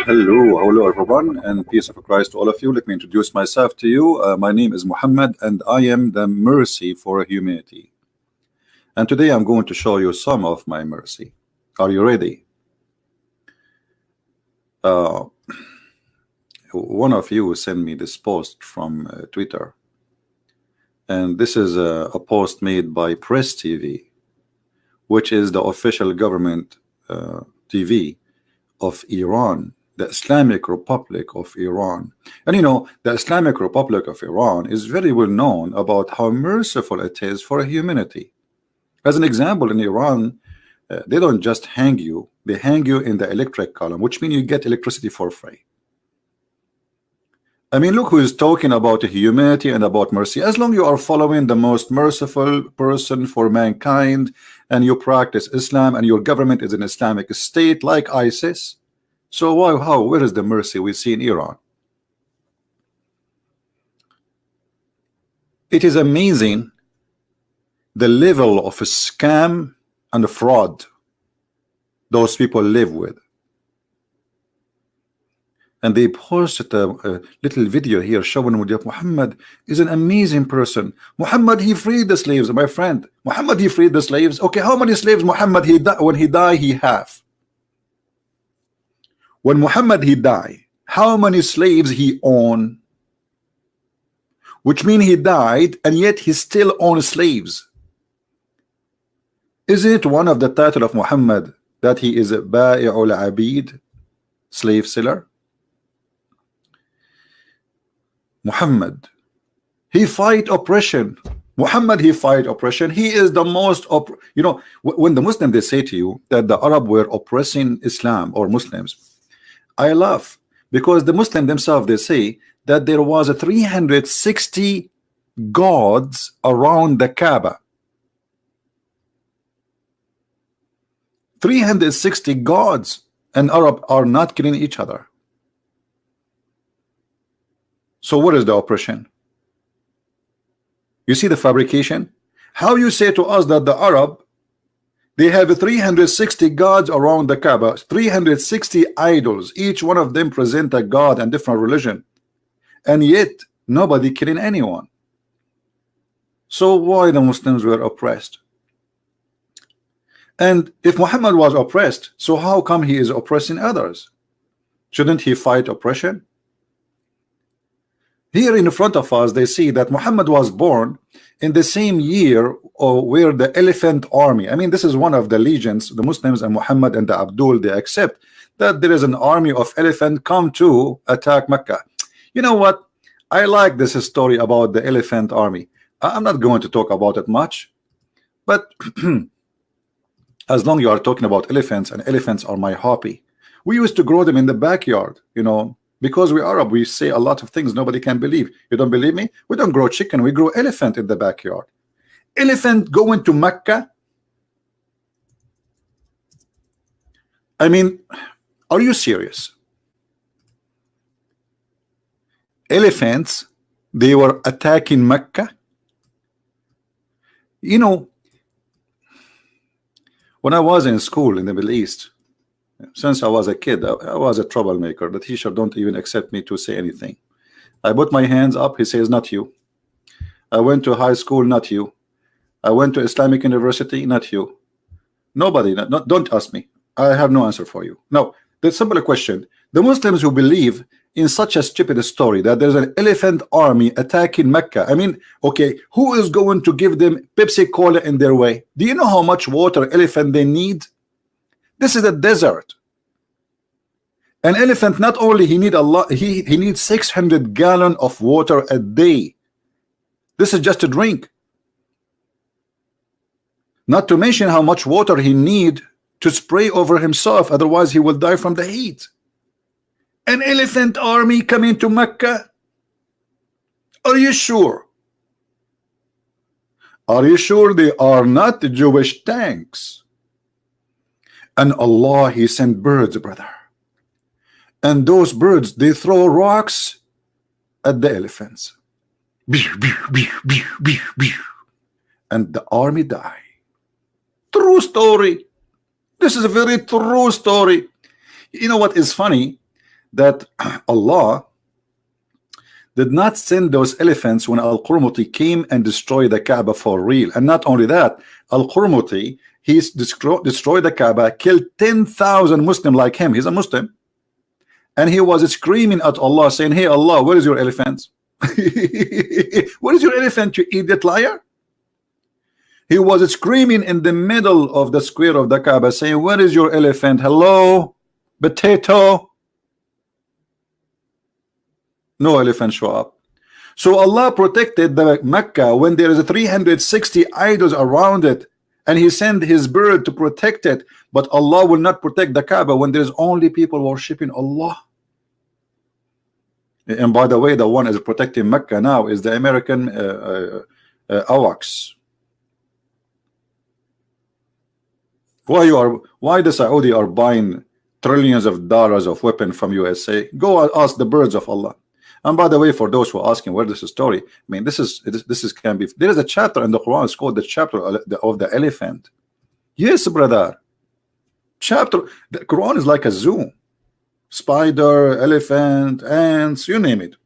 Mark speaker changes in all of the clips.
Speaker 1: Hello everyone, and peace of Christ to all of you. Let me introduce myself to you. My name is Muhammad, and I am the mercy for humanity. And today I'm going to show you some of my mercy. Are you ready? One of you sent me this post from Twitter, and this is a post made by Press TV, which is the official government TV of Iran, the Islamic Republic of Iran. And you know, the Islamic Republic of Iran is very well known about how merciful it is for humanity. As an example, in Iran, they don't just hang you, they hang you in the electric column, which means you get electricity for free. I mean, look who is talking about humanity and about mercy. As long as you are following the most merciful person for mankind, and you practice Islam, and your government is an Islamic state like ISIS, so where is the mercy we see in Iran? It is amazing the level of scam and fraud those people live with. And they posted a little video here showing Muhammad is an amazing person. Muhammad, he freed the slaves, my friend. Muhammad, he freed the slaves. Okay, how many slaves Muhammad when he died he have? When Muhammad he died, how many slaves he own? Which means he died and yet he still owns slaves. Isn't it one of the title of Muhammad that he is a Ba'i'ul Abid, slave seller? Muhammad, he fight oppression. Muhammad, he fight oppression. He is the most you know, when the Muslims they say to you that the Arab were oppressing Islam or Muslims, I laugh, because the Muslims themselves they say that there was a 360 gods around the Kaaba. 360 gods, and Arab are not killing each other. So what is the oppression? You see the fabrication? How you say to us that the Arab they have 360 gods around the Kaaba, 360 idols, each one of them present a god and different religion, and yet nobody killing anyone. So why the Muslims were oppressed? And if Muhammad was oppressed, so how come he is oppressing others? Shouldn't he fight oppression? Here in front of us they see that Muhammad was born in the same year where the elephant army, I mean this is one of the legends, the Muslims and Muhammad and the Abdul, they accept that there is an army of elephant come to attack Mecca. You know what, I like this story about the elephant army. I'm not going to talk about it much, but as long as you are talking about elephants, and elephants are my hobby. We used to grow them in the backyard, you know, because we're Arab, we say a lot of things nobody can believe. You don't believe me? We don't grow chicken, we grow elephant in the backyard. Elephant going to Mecca? I mean, are you serious? Elephants, they were attacking Mecca? You know, when I was in school in the Middle East, since I was a kid, I was a troublemaker. The teacher don't even accept me to say anything. I put my hands up, he says, not you. I went to high school, not you. I went to Islamic University, not you. Nobody, don't ask me. I have no answer for you. Now, the simple question, the Muslims who believe in such a stupid story that there's an elephant army attacking Mecca, I mean, okay, who is going to give them Pepsi Cola in their way? Do you know how much water elephant they need? This is a desert. An elephant, not only he need a lot, he needs 600 gallons of water a day. This is just a drink. Not to mention how much water he need to spray over himself, otherwise he will die from the heat. An elephant army coming to Mecca? Are you sure? Are you sure they are not Jewish tanks? And Allah, he sent birds, brother, and those birds they throw rocks at the elephants, and the army die. True story. This is a very true story. You know what is funny? that Allah did not send those elephants when Al-Qurmuti came and destroyed the Kaaba for real. And not only that, Al-Qurmuti, he's destroyed the Kaaba, killed 10,000 Muslims like him. He's a Muslim. And he was screaming at Allah, saying, hey Allah, where is your elephant? Where is your elephant, you idiot liar? He was screaming in the middle of the square of the Kaaba, saying, where is your elephant? Hello, potato. No elephant show up. So Allah protected the Mecca when there is 360 idols around it, and he sent his bird to protect it. But Allah will not protect the Kaaba when there's only people worshiping Allah. And by the way, the one is protecting Mecca now is the American AWACS. Why the Saudi are buying trillions of dollars of weapons from USA? Go ask the birds of Allah. And by the way, for those who are asking where this is story, I mean, this is can be. There is a chapter in the Quran. It's called the chapter of the elephant. Yes, brother. Chapter. The Quran is like a zoo. Spider, elephant, ants, you name it.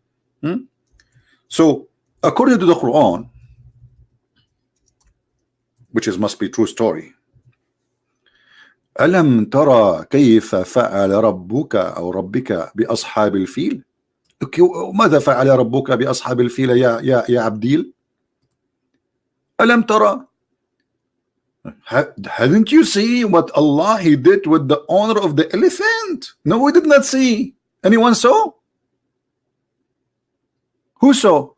Speaker 1: So, according to the Quran, which must be true story. ألم ترى كيف فعل ربك أو ربك بأصحاب الفيل؟ ماذا فعل ربك بأصحاب الفيل يا عبديل؟ ألم ترى؟ Hadn't you seen what Allah he did with the owner of the elephant? No, we did not see. Anyone saw? Who saw?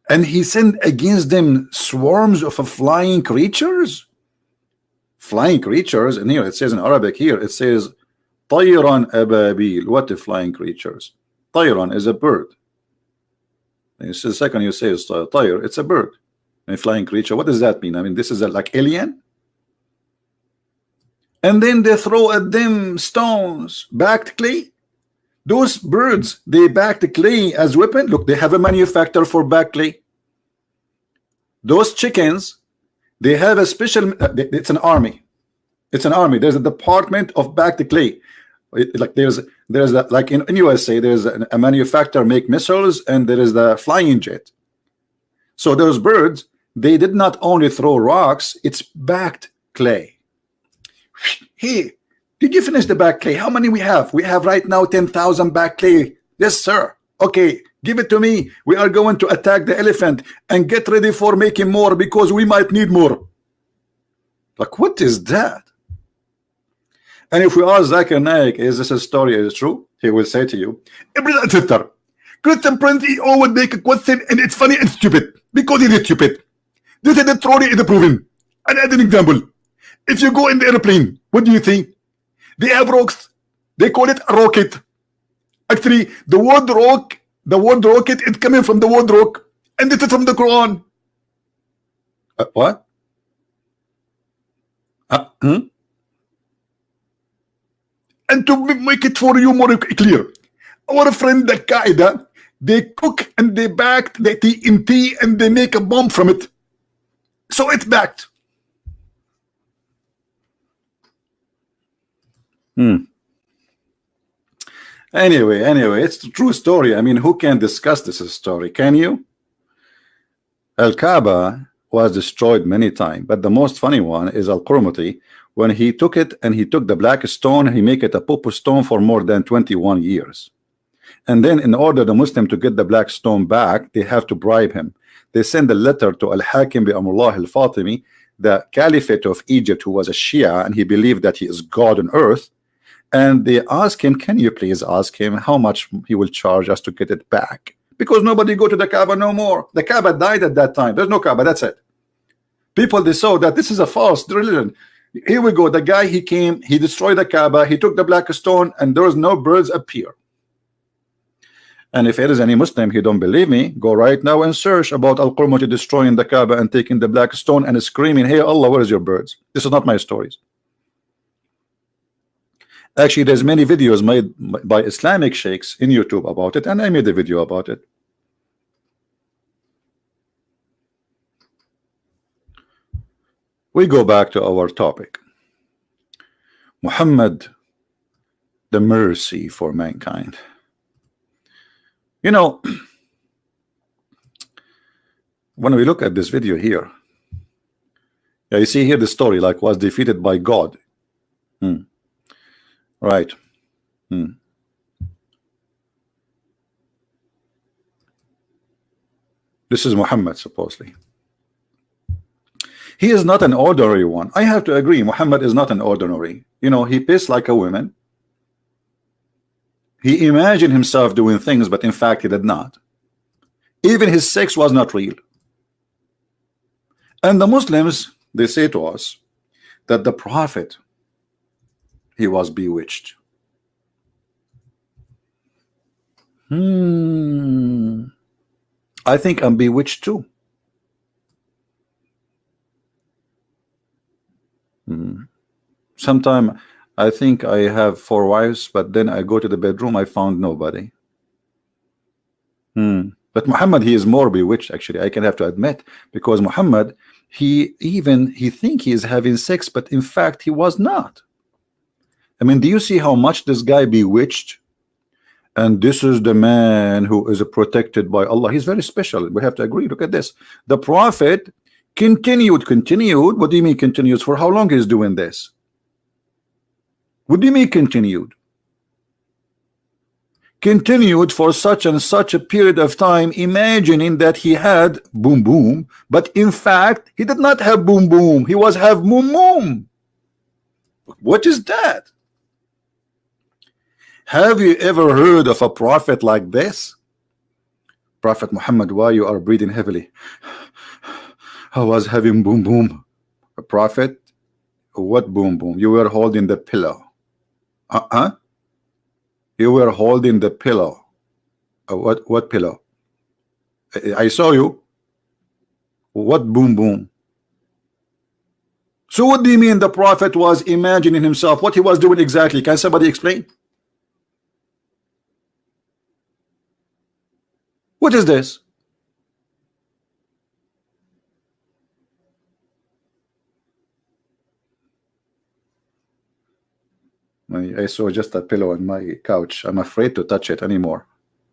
Speaker 1: And he sent against them swarms of flying creatures. Flying creatures, and here it says in Arabic, here it says طيران أبابيل. What the flying creatures? طيران is a bird. And the second you say is طير, it's a bird. A flying creature. What does that mean? I mean, this is like alien. And then they throw at them stones, backed clay. Those birds, they backed clay as weapon. Look, they have a manufacturer for back clay. Those chickens, they have a special. It's an army. It's an army. There's a department of backed clay. Like there's that, like in USA, there's a manufacturer make missiles, and there is the flying jet. So those birds, they did not only throw rocks. It's backed clay. Hey, did you finish the back clay? How many we have? We have right now 10,000 back clay. Yes, sir. Okay, give it to me. We are going to attack the elephant and get ready for making more because we might need more. Like, what is that? And if we ask Zakir Naik, is this a story? Is it true? He will say to you, Christian Prince, he always make a question and it's funny and stupid because he is stupid. This is the story is proven. And as an example, if you go in the airplane, what do you think? They have rocks. They call it a rocket. Actually, the word rocket is coming from the word rock, and it is from the Quran. What? And to make it for you more clear, our friend the Qaeda, they cook and they backed the TNT and they make a bomb from it. So it's backed. Anyway, it's the true story. I mean, who can discuss this story? Can you? Al-Kaaba was destroyed many times, but the most funny one is Al-Qurmuti. When he took it and he took the black stone, he make it a popo stone for more than 21 years. And then in order the Muslim to get the black stone back, they have to bribe him. They send a letter to Al-Hakim bi Amrullah al-Fatimi, the Caliphate of Egypt, who was a Shia, and he believed that he is God on earth. And they ask him, can you please ask him how much he will charge us to get it back? Because nobody go to the Kaaba no more. The Kaaba died at that time. There's no Kaaba, that's it. People, they saw that this is a false religion. Here we go. The guy, he came, he destroyed the Kaaba, he took the black stone, and there was no birds appear. And if there is any Muslim, he don't believe me, go right now and search about Al-Qurmuti destroying the Kaaba and taking the black stone and screaming, hey Allah, where is your birds? This is not my stories. Actually, there's many videos made by Islamic sheikhs in YouTube about it, and I made a video about it. We go back to our topic. Muhammad, the mercy for mankind. You know, when we look at this video here, yeah, you see here the story, like, was defeated by God. Right. This is Muhammad, supposedly. He is not an ordinary one. I have to agree, Muhammad is not an ordinary. You know, he pissed like a woman. He imagined himself doing things, but in fact he did not. Even his sex was not real. And the Muslims, they say to us that the prophet, he was bewitched. I think I'm bewitched too. Sometime I think I have 4 wives, but then I go to the bedroom, I found nobody. But Muhammad, he is more bewitched, actually. I can have to admit, because Muhammad, he think he is having sex, but in fact he was not. I mean, do you see how much this guy bewitched? And this is the man who is protected by Allah. He's very special. We have to agree. Look at this. The prophet continued. What do you mean continues? For how long is doing this? What do you mean continued? Continued for such and such a period of time, imagining that he had boom boom, but in fact he did not have boom boom. He was have moom moom. What is that? Have you ever heard of a prophet like this? Prophet Muhammad, why you are breathing heavily? I was having boom boom. A prophet, what boom boom? You were holding the pillow. You were holding the pillow. What pillow? I saw you. What boom boom? So what do you mean the prophet was imagining himself? What he was doing exactly? Can somebody explain? What is this? I saw just a pillow on my couch. I'm afraid to touch it anymore.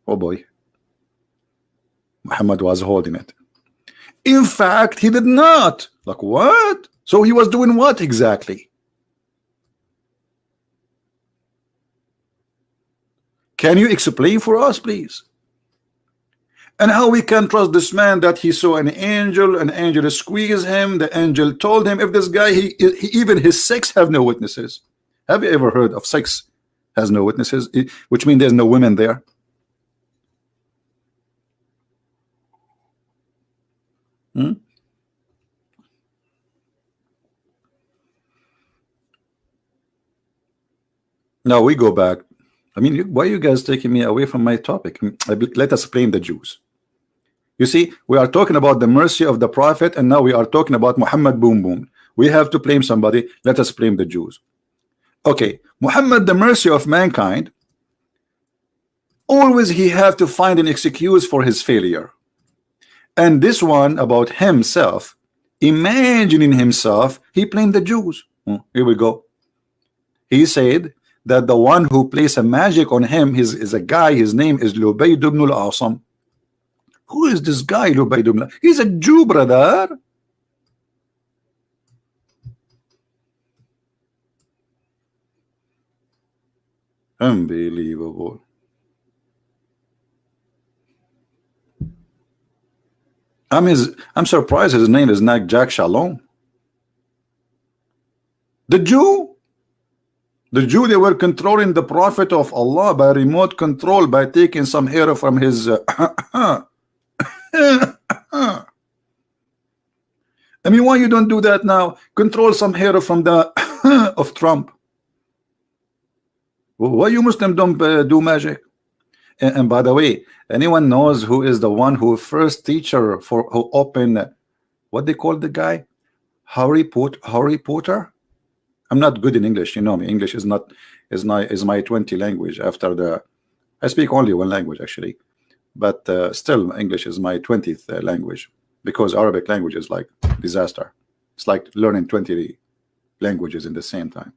Speaker 1: Oh boy. Muhammad was holding it. In fact, he did not. Like what? So he was doing what exactly? Can you explain for us, please? And how we can trust this man that he saw an angel squeezed him, the angel told him, if this guy, he even his sex have no witnesses. Have you ever heard of sex has no witnesses? Which means there's no women there. Now we go back. I mean, why are you guys taking me away from my topic? Let us blame the Jews. You see, we are talking about the mercy of the prophet, and now we are talking about Muhammad boom boom. We have to blame somebody. Let us blame the Jews. Okay, Muhammad, the mercy of mankind, always he have to find an excuse for his failure. And this one about himself, imagining himself, he blamed the Jews. Here we go. He said that the one who plays a magic on him is a guy, his name is Lupe ibn al-Asam. Who is this guy, Lupe ibn? He's a Jew, brother. Unbelievable. I'm surprised his name is not Jack Shalom. The Jew, they were controlling the prophet of Allah by remote control, by taking some hair from his I mean, why you don't do that now? Control some hair from the of Trump. Why you Muslim don't do magic? And by the way, anyone knows who is the one who first teacher who opened what they call the guy? Harry Potter? I'm not good in English, you know me. English is my 20 language. After I speak only one language actually, but still English is my 20th language, because Arabic language is like disaster. It's like learning 20 languages in the same time.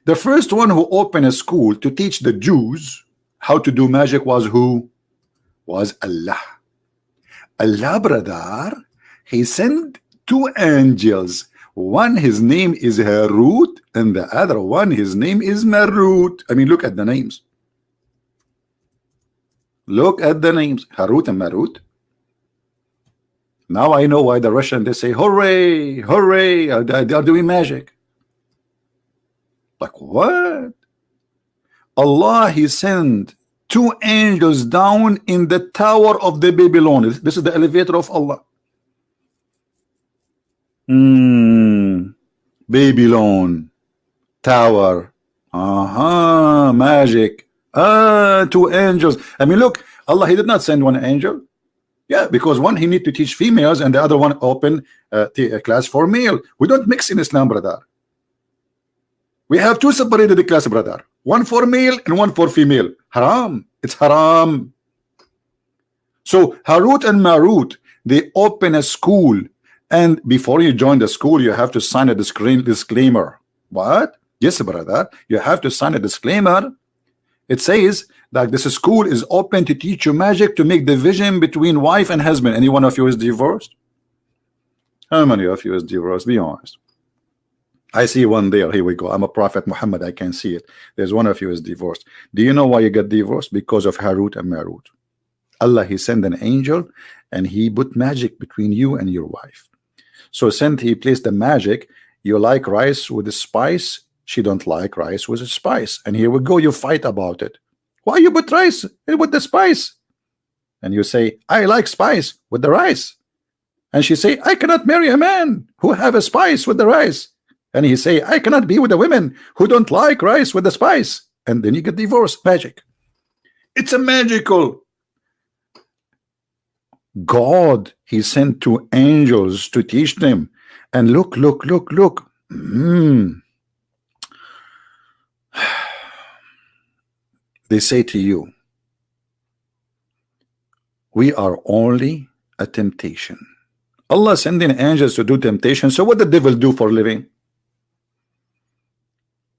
Speaker 1: The first one who opened a school to teach the Jews how to do magic was who? Was Allah. Allah, brother, he sent two angels. One, his name is Harut, and the other one, his name is Marut. I mean, look at the names. Look at the names, Harut and Marut. Now I know why the Russian, they say, hooray, hooray, they are doing magic. Like what? Allah, he sent two angels down in the tower of the Babylon. This is the elevator of Allah. Babylon tower. Magic. Two angels. I mean, look, Allah, he did not send one angel. Yeah, because one, he need to teach females, and the other one open a class for male. We don't mix in Islam, brother. We have two separated class, brother. One for male and one for female. Haram. It's haram. So Harut and Marut, they open a school, and before you join the school, you have to sign a disclaimer. What? Yes, brother. You have to sign a disclaimer. It says that this school is open to teach you magic to make division between wife and husband. Any one of you is divorced? How many of you is divorced? Be honest. I see one there. Here we go. I'm a prophet Muhammad. I can see it. There's one of you is divorced. Do you know why you got divorced? Because of Harut and Marut. Allah, he sent an angel and he put magic between you and your wife. So since he placed the magic, you like rice with the spice, she don't like rice with the spice. And here we go, you fight about it. Why you put rice with the spice? And you say, I like spice with the rice. And she say, I cannot marry a man who have a spice with the rice. And he say, I cannot be with a woman who don't like rice with the spice. And then you get divorced. Magic. It's a magical. God, he sent two angels to teach them. And look. They say to you, we are only a temptation. Allah sending angels to do temptation. So what the devil do for a living?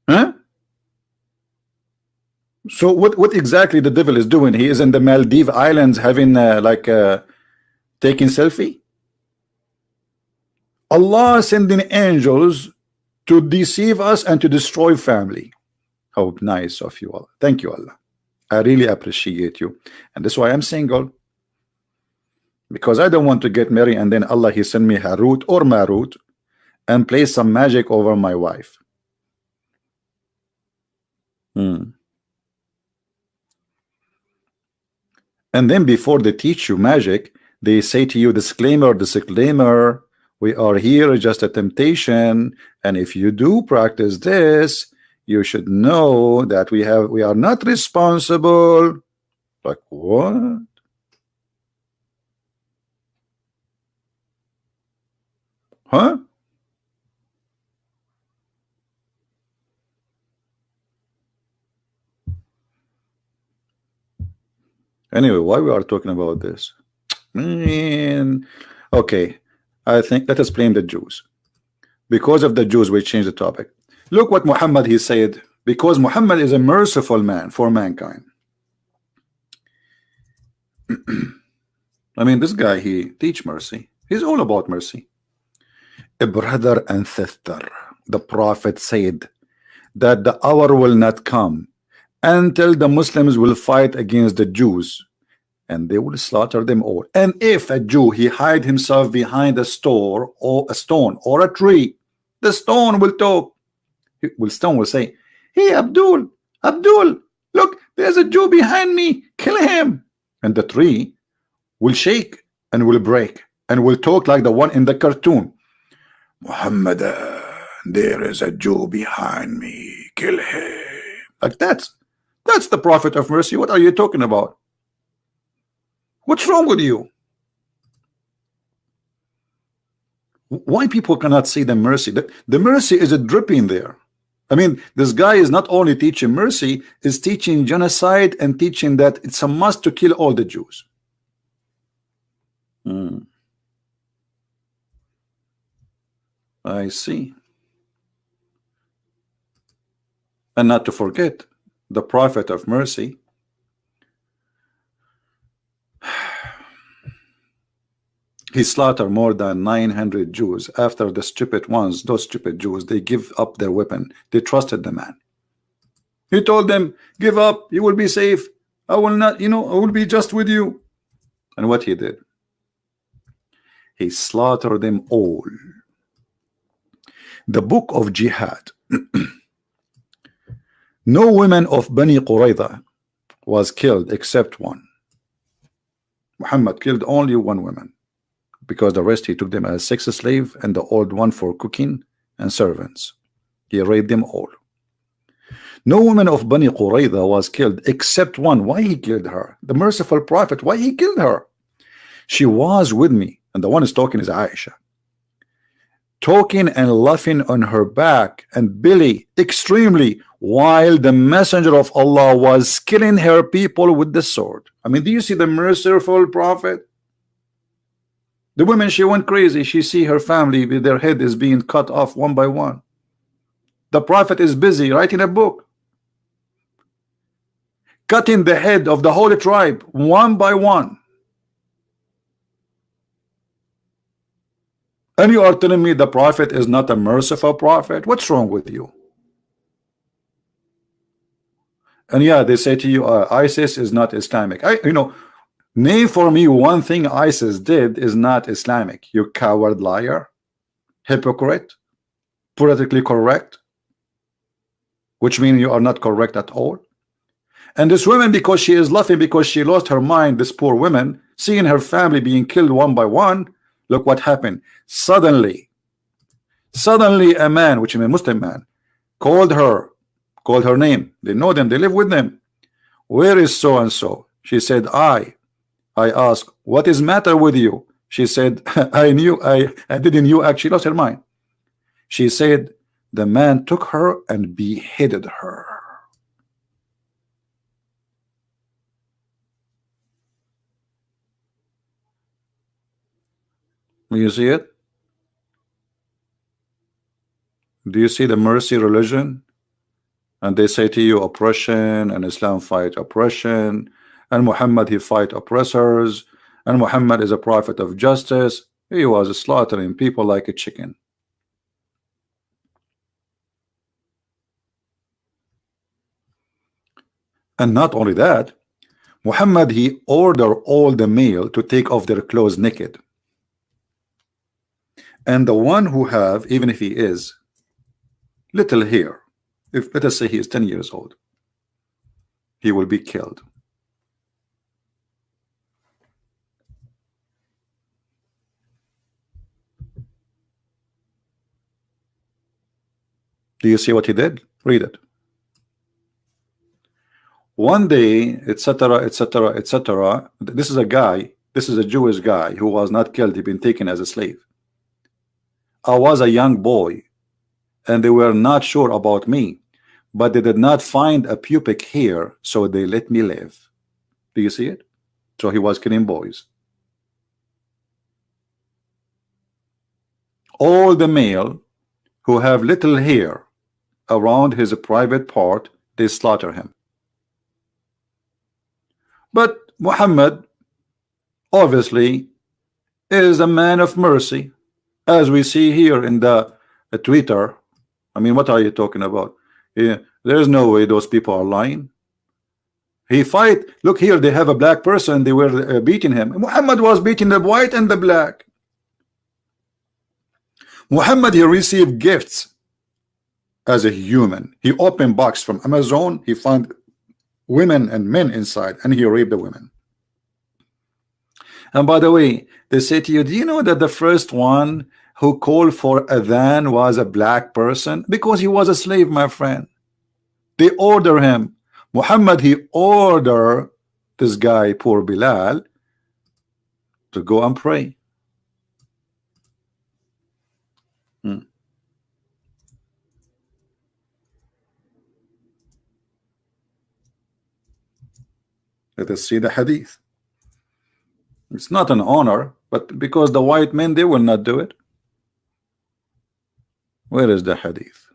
Speaker 1: Huh? So what exactly the devil is doing? He is in the Maldives Islands having taking selfie. Allah sending angels to deceive us and to destroy family. How nice of you all. Thank you, Allah. I really appreciate you. And that's why I'm single. Because I don't want to get married and then Allah, he send me Harut or Marut and play some magic over my wife. And then before they teach you magic, they say to you, disclaimer, we are here just a temptation, and if you do practice this, you should know that we are not responsible. Like what? Huh? Anyway, why we are talking about this? Okay, I think let us blame the Jews. Because of the Jews, we change the topic. Look what Muhammad, he said, because Muhammad is a merciful man for mankind. I mean, this guy, he teach mercy. He's all about mercy. A brother and sister, the Prophet said that the hour will not come until the Muslims will fight against the Jews and they will slaughter them all. And if a Jew, he hide himself behind a stone or a tree, the stone will talk. Stone will say, hey, Abdul, look, there's a Jew behind me, kill him. And the tree will shake and will break and will talk like the one in the cartoon. Muhammad, there is a Jew behind me, kill him. Like that's the Prophet of mercy. What are you talking about? What's wrong with you? Why people cannot see the mercy? The mercy is a dripping there. I mean, this guy is not only teaching mercy, is teaching genocide and teaching that it's a must to kill all the Jews. I see. And not to forget, the prophet of mercy, he slaughtered more than 900 Jews. After the stupid ones, those stupid Jews, they give up their weapon. They trusted the man. He told them, give up, you will be safe. I will not, I will be just with you. And what he did? He slaughtered them all. The book of Jihad. No women of Bani Qurayza was killed except one. Muhammad killed only one woman, because the rest he took them as sex slave, and the old one for cooking and servants. He raped them all. No woman of Bani Qurayza was killed except one. Why he killed her? The merciful prophet, why he killed her? She was with me, and the one is talking is Aisha, talking and laughing on her back and belly extremely, while the messenger of Allah was killing her people with the sword. I mean, do you see the merciful prophet? The woman, she went crazy. She see her family with their head is being cut off one by one. The prophet is busy writing a book, cutting the head of the whole tribe one by one. And you are telling me the prophet is not a merciful prophet? What's wrong with you? And yeah, they say to you, ISIS is not Islamic. Name for me one thing ISIS did is not Islamic. You coward liar, hypocrite, politically correct, which means you are not correct at all. And this woman, because she is laughing because she lost her mind, this poor woman, seeing her family being killed one by one, look what happened. Suddenly a man, which is a Muslim man, called her name. They know them, they live with them. Where is so and so? She said, I asked, what is matter with you? She said, I didn't know. Actually lost her mind. She said, the man took her and beheaded her. You see it? Do you see the mercy religion? And they say to you, oppression, and Islam fight oppression, and Muhammad, he fight oppressors, and Muhammad is a prophet of justice. He was slaughtering people like a chicken. And not only that, Muhammad, he ordered all the male to take off their clothes naked. And the one who have, even if he is little hair, if let us say he is 10 years old, he will be killed. Do you see what he did? Read it. One day, etc., etc., etc. This is a guy, this is a Jewish guy who was not killed. He'd been taken as a slave. I was a young boy, and they were not sure about me, but they did not find a pubic hair, so they let me live. Do you see it? So he was killing boys. All the male who have little hair around his private part, they slaughter him. But Muhammad obviously is a man of mercy, as we see here in the Twitter. I mean, what are you talking about? Yeah, there's no way those people are lying. He fight. Look here, they have a black person. They were beating him. Muhammad was beating the white and the black. Muhammad, he received gifts as a human. He opened box from Amazon. He found women and men inside, and he raped the women. And by the way, they say to you, do you know that the first one who called for adhan was a black person? Because he was a slave, my friend. They order him. Muhammad, he ordered this guy, poor Bilal, to go and pray. Let us see the hadith. It's not an honor, but because the white men, they will not do it. Where is the hadith?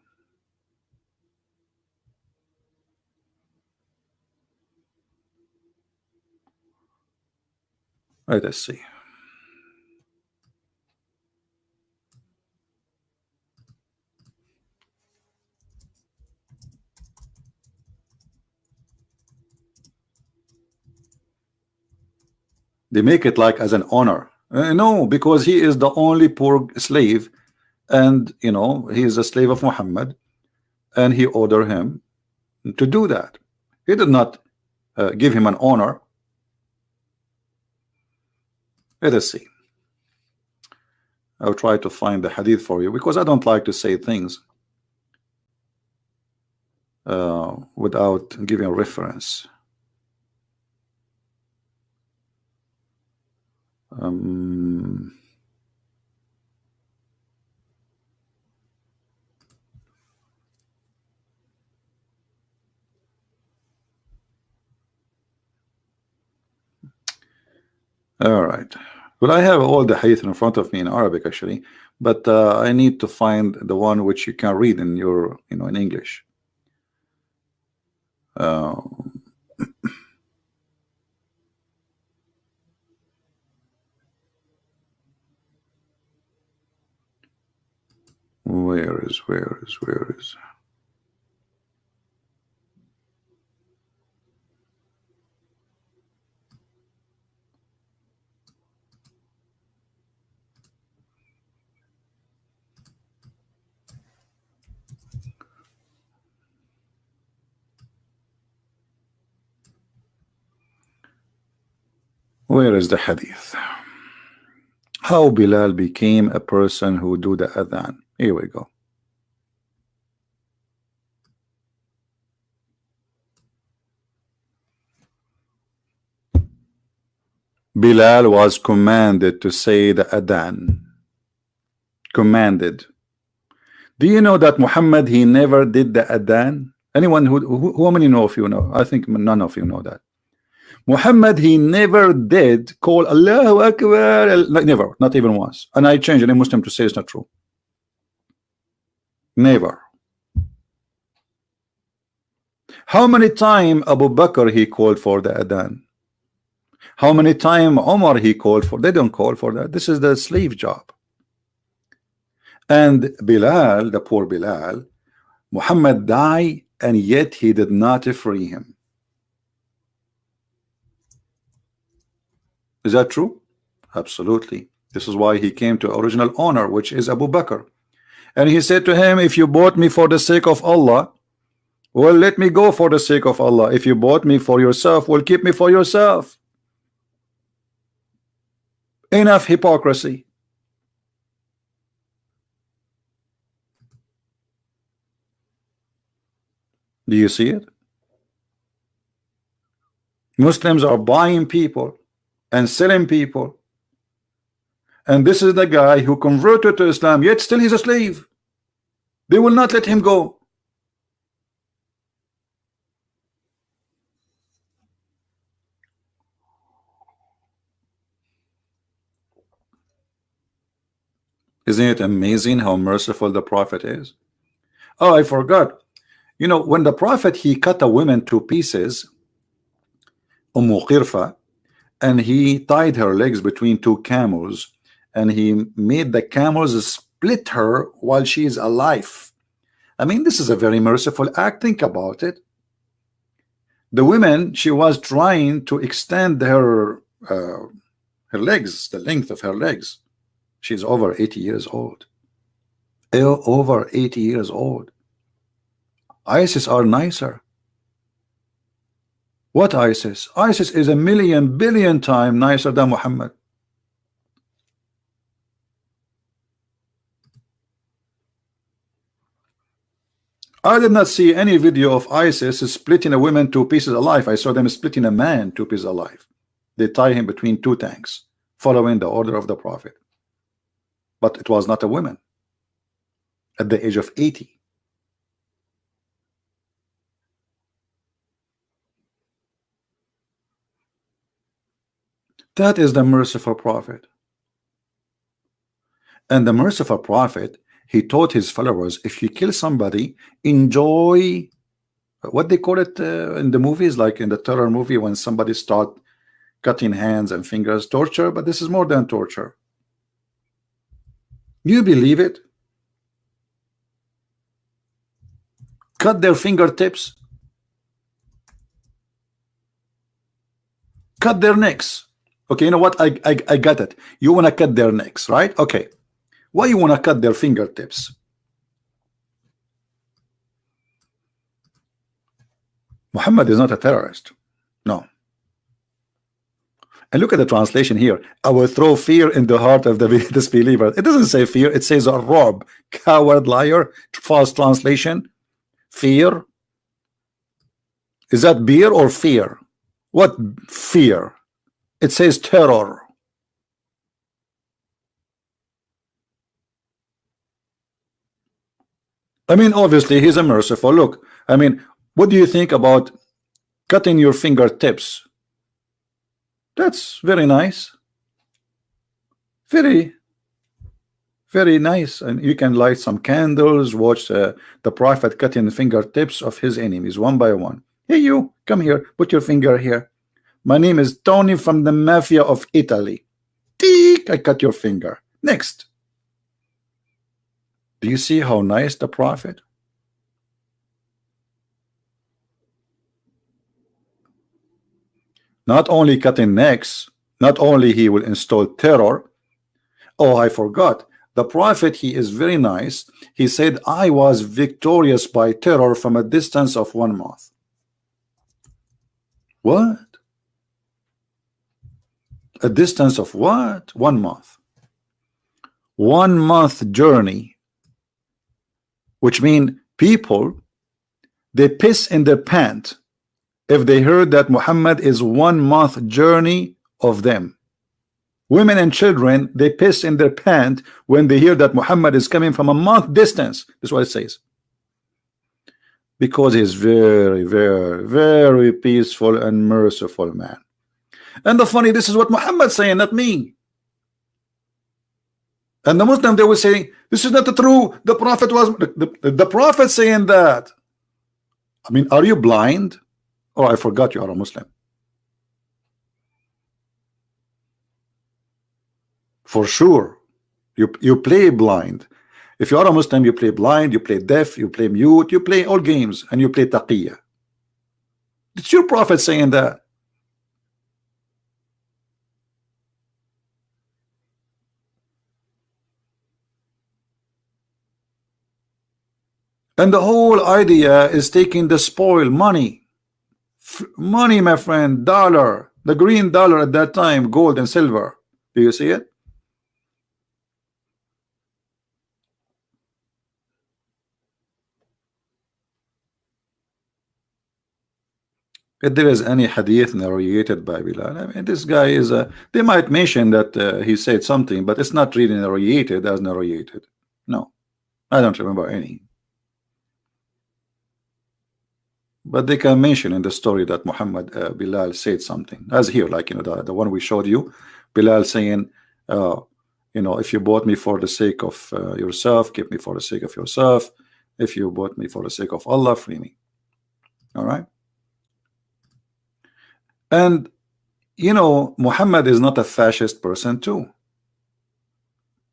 Speaker 1: Let us see. They make it like as an honor. No, because he is the only poor slave, and you know he is a slave of Muhammad, and he ordered him to do that. He did not give him an honor. Let us see. I'll try to find the hadith for you because I don't like to say things without giving a reference. All right. Well, I have all the hadith in front of me in Arabic actually, but I need to find the one which you can read in your, you know, in English. Where is? Where is the hadith? How Bilal became a person who do the adhan. Here we go. Bilal was commanded to say the adhan. Commanded. Do you know that Muhammad, he never did the adhan? Anyone who how many know of you know? I think none of you know that. Muhammad, he never did call Allahu Akbar, never, not even once. And I change any Muslim to say it's not true. Never. How many times Abu Bakr he called for the adhan? How many times Omar he called for? They don't call for that. This is the slave job. And Bilal, the poor Bilal, Muhammad died, and yet he did not free him. Is that true? Absolutely. This is why he came to original owner, which is Abu Bakr. And he said to him, if you bought me for the sake of Allah, well, let me go for the sake of Allah. If you bought me for yourself, well, keep me for yourself. Enough hypocrisy. Do you see it? Muslims are buying people and selling people, and this is the guy who converted to Islam, yet still he's a slave. They will not let him go. Isn't it amazing how merciful the Prophet is? Oh, I forgot. You know, when the Prophet, he cut a woman to pieces, Qirfa, and he tied her legs between two camels, and he made the camels split her while she is alive. I mean, this is a very merciful act. Think about it. The woman, she was trying to extend her legs, the length of her legs. She's over 80 years old. Over 80 years old. ISIS are nicer. What ISIS? ISIS is a million billion times nicer than Muhammad. I did not see any video of ISIS splitting a woman two pieces alive. I saw them splitting a man two pieces alive. They tie him between two tanks, following the order of the Prophet. But it was not a woman at the age of 80. That is the merciful Prophet. And the merciful Prophet, he taught his followers, if you kill somebody, enjoy what they call it in the movies, like in the terror movie, when somebody start cutting hands and fingers torture, but this is more than torture. You believe it? Cut their fingertips, cut their necks. Okay, you know what? I got it. You want to cut their necks, right? Okay. Why you want to cut their fingertips? Muhammad is not a terrorist. No. And look at the translation here. I will throw fear in the heart of the disbeliever. It doesn't say fear. It says a rob, coward, liar. False translation. Fear. Is that beer or fear? What fear? It says terror. I mean, obviously he's a merciful. Look, I mean, what do you think about cutting your fingertips? That's very nice. Very nice. And you can light some candles, watch the prophet cutting the fingertips of his enemies one by one. Hey, you, come here, put your finger here. My name is Tony from the mafia of Italy. Teek, I cut your finger. Next. Do you see how nice the prophet? Not only cutting necks, not only he will install terror. Oh, I forgot. The prophet, he is very nice. He said, I was victorious by terror from a distance of 1 month. What? A distance of what? 1 month. 1 month journey. Which means people, they piss in their pants if they heard that Muhammad is 1 month journey of them. Women and children, they piss in their pants when they hear that Muhammad is coming from a month distance. That's what it says. Because he's very peaceful and merciful man. And the funny, this is what Muhammad saying, not me. And the Muslim, they will say, this is not true. The prophet was the prophet saying that. I mean, are you blind? Oh, I forgot you are a Muslim. For sure. You play blind. If you are a Muslim, you play blind, you play deaf, you play mute, you play all games, and you play taqiyya. It's your prophet saying that. And the whole idea is taking the spoil, money. Money, my friend, dollar. The green dollar at that time, gold and silver. Do you see it? If there is any hadith narrated by Bilal, I mean, this guy is they might mention that he said something, but it's not really narrated as narrated. No, I don't remember any. But they can mention in the story that Muhammad Bilal said something, as here, like, you know, the one we showed you, Bilal saying, you know, if you bought me for the sake of yourself, keep me for the sake of yourself. If you bought me for the sake of Allah, free me. All right. And you know, Muhammad is not a fascist person too.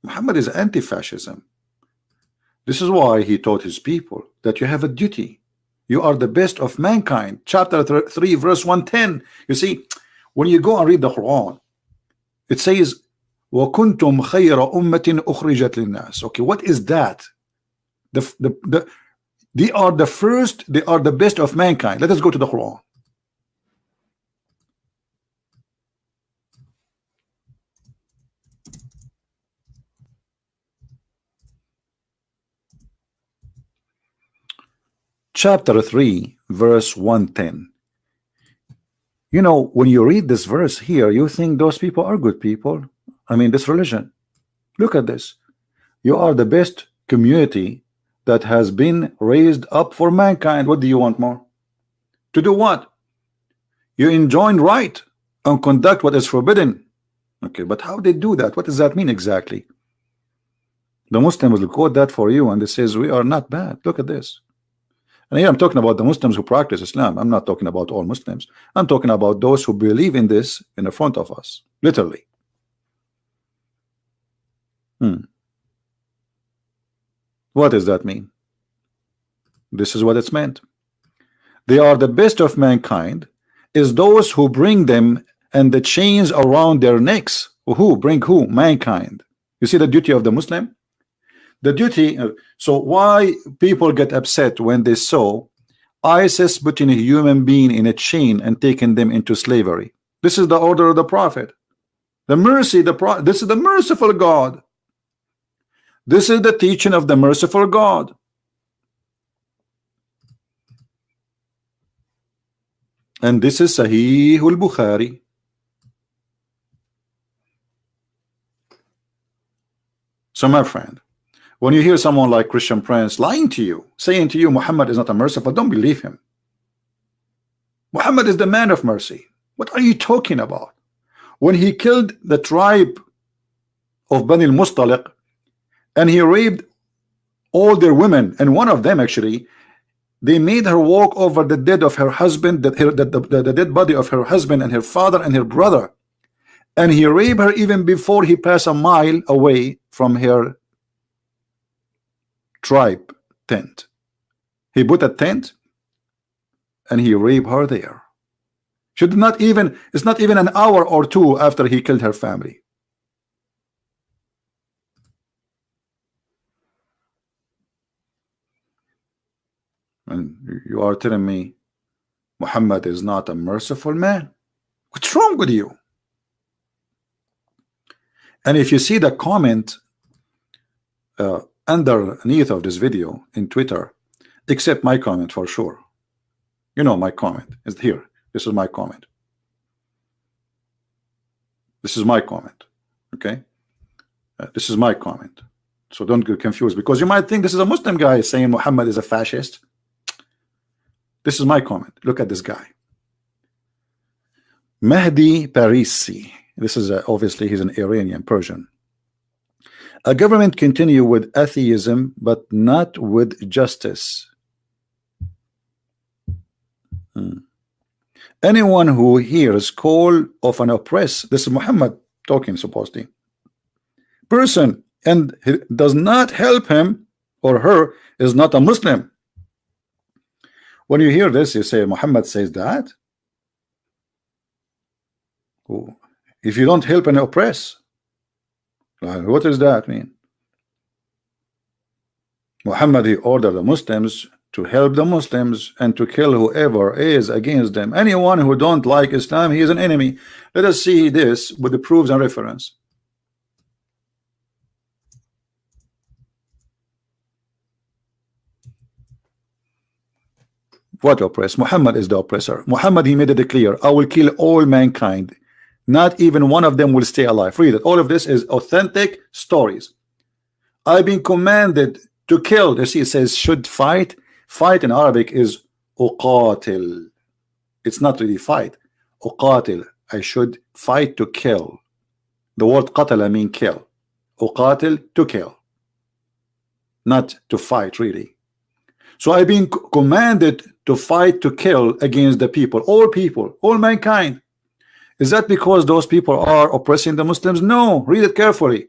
Speaker 1: Muhammad is anti-fascism. This is why he taught his people that you have a duty. You are the best of mankind. Chapter 3 verse 110. You see, when you go and read the Quran, it says وَكُنْتُمْ خَيْرَ أُمَّةٍ أُخْرِجَتْ لِلنَّاسِ. Okay, what is that? They are the first, they are the best of mankind. Let us go to the Quran. Chapter 3 verse 110. You know, when you read this verse here, you think those people are good people. I mean, this religion, look at this. You are the best community that has been raised up for mankind. What do you want more? To do what? You enjoin right and conduct what is forbidden. Okay, but how they do that? What does that mean exactly? The Muslims will quote that for you, and it says we are not bad. Look at this. And here I'm talking about the Muslims who practice Islam. I'm not talking about all Muslims. I'm talking about those who believe in this in the front of us, literally. What does that mean? This is what it's meant. They are the best of mankind, is those who bring them and the chains around their necks. Who bring who? Mankind. You see the duty of the Muslim? The duty. So why people get upset when they saw ISIS putting a human being in a chain and taking them into slavery? This is the order of the Prophet. The mercy, this is the merciful God. This is the teaching of the merciful God. And this is Sahih al-Bukhari. So my friend, when you hear someone like Christian Prince lying to you, saying to you Muhammad is not a merciful, don't believe him. Muhammad is the man of mercy. What are you talking about? When he killed the tribe of Bani al-Mustaliq and he raped all their women, and one of them actually, they made her walk over the dead of her husband, the dead body of her husband and her father and her brother, and he raped her even before he passed a mile away from her tribe tent. He put a tent and he raped her there. It's not even an hour or two after he killed her family. And you are telling me Muhammad is not a merciful man? What's wrong with you? And if you see the comment underneath of this video in Twitter, except my comment for sure. You know my comment is here. This is my comment. This is my comment. Okay? This is my comment. So don't get confused, because you might think this is a Muslim guy saying Muhammad is a fascist. This is my comment. Look at this guy. Mahdi Parisi. This is obviously he's an Iranian, Persian. A government continue with atheism but not with justice. Anyone who hears call of an oppressed, this is Muhammad talking supposedly, person and does not help him or her is not a Muslim. When you hear this, you say Muhammad says that. Oh, if you don't help and oppress, what does that mean? Muhammad, he ordered the Muslims to help the Muslims and to kill whoever is against them. Anyone who don't like Islam, he is an enemy. Let us see this with the proofs and reference. What oppress? Muhammad is the oppressor. Muhammad, he made it clear, I will kill all mankind. Not even one of them will stay alive. Read it. All of this is authentic stories. I've been commanded to kill. You see, it says should fight. Fight in Arabic is uqatil. It's not really fight. Uqatil. I should fight to kill. The word qatala mean kill. Uqatil, to kill. Not to fight really. So I've been commanded to fight to kill against the people, all mankind. Is that because those people are oppressing the Muslims? No, read it carefully.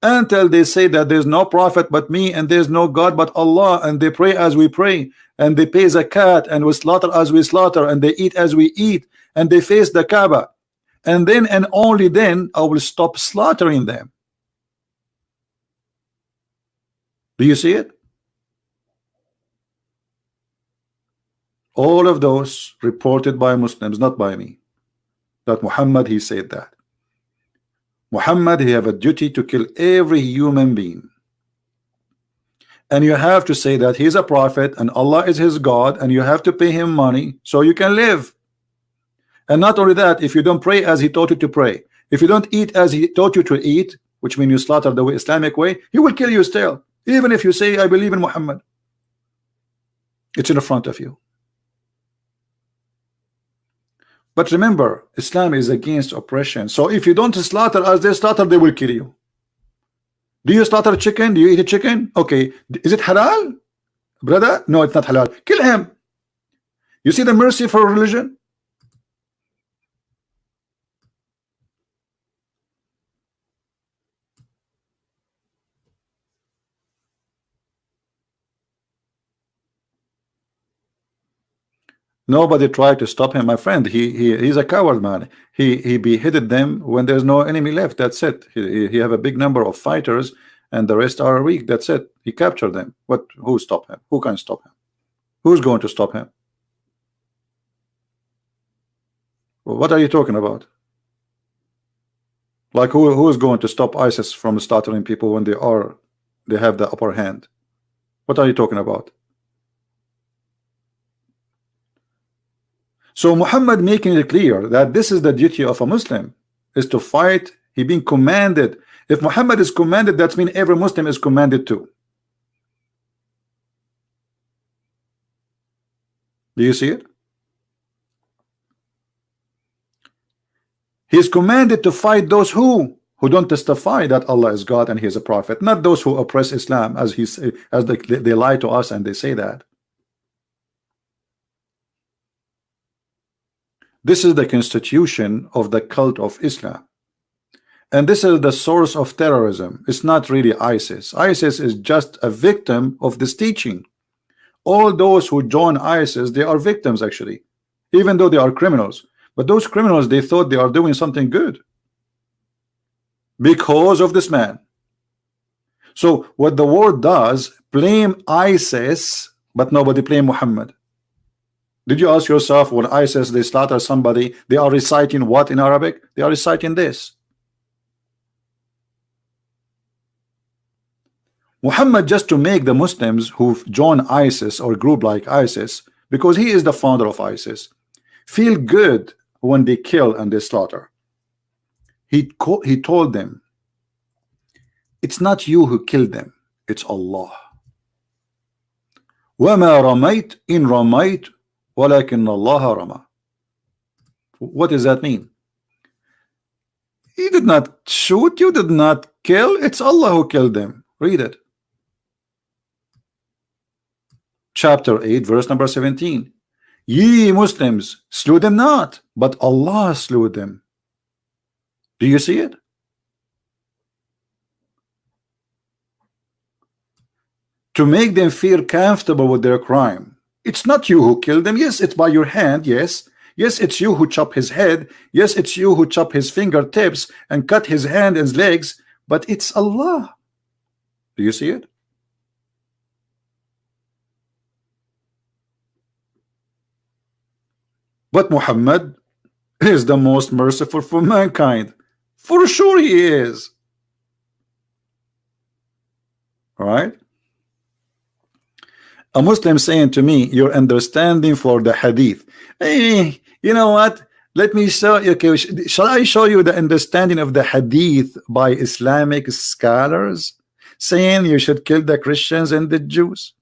Speaker 1: Until they say that there's no prophet but me and there's no God but Allah, and they pray as we pray, and they pay zakat, and we slaughter as we slaughter, and they eat as we eat, and they face the Kaaba, and then and only then I will stop slaughtering them. Do you see it? All of those reported by Muslims, not by me. That Muhammad, he said that. Muhammad, he have a duty to kill every human being. And you have to say that he's a prophet and Allah is his God, and you have to pay him money so you can live. And not only that, if you don't pray as he taught you to pray, if you don't eat as he taught you to eat, which means you slaughter the Islamic way, he will kill you still, even if you say I believe in Muhammad. It's in front of you. But remember, Islam is against oppression. So if you don't slaughter as they slaughter, they will kill you. Do you slaughter chicken? Do you eat a chicken? Okay. Is it halal? Brother, no, it's not halal. Kill him. You see the mercy for religion? Nobody tried to stop him, my friend. He's a coward, man. He beheaded them when there's no enemy left. That's it. He have a big number of fighters, and the rest are weak. That's it. He captured them. What? Who stopped him? Who can stop him? Who's going to stop him? What are you talking about? Like who is going to stop ISIS from slaughtering people when they have the upper hand? What are you talking about? So Muhammad making it clear that this is the duty of a Muslim, is to fight. He being commanded. If Muhammad is commanded, that means every Muslim is commanded too. Do you see it? He is commanded to fight those who don't testify that Allah is God and He is a prophet, not those who oppress Islam, as they lie to us and they say that. This is the constitution of the cult of Islam, and this is the source of terrorism. It's not really ISIS. ISIS is just a victim of this teaching. All those who join ISIS, they are victims actually, even though they are criminals. But those criminals, they thought they are doing something good because of this man. So what the world does, blame ISIS, but nobody blame Muhammad. Did you ask yourself, when ISIS they slaughter somebody, they are reciting what in Arabic? They are reciting this. Muhammad, just to make the Muslims who join ISIS or group like ISIS, because he is the founder of ISIS, feel good when they kill and they slaughter. He told them, it's not you who killed them, it's Allah. وَمَا رَمَيْتَ إِن رَمَيْتَ وَلَكِنَّ اللَّهَ رَمَى. What does that mean? You did not shoot, you did not kill, it's Allah who killed them. Read it. Chapter 8, verse number 17. Ye Muslims slew them not, but Allah slew them. Do you see it? To make them feel comfortable with their crime. It's not you who killed them. Yes, it's by your hand. Yes. Yes, it's you who chop his head. Yes, it's you who chop his fingertips and cut his hand and his legs. But it's Allah. Do you see it? But Muhammad is the most merciful for mankind. For sure he is. All right? A Muslim saying to me, your understanding for the hadith. Hey, you know what? Let me show you. Okay, shall I show you the understanding of the hadith by Islamic scholars saying you should kill the Christians and the Jews?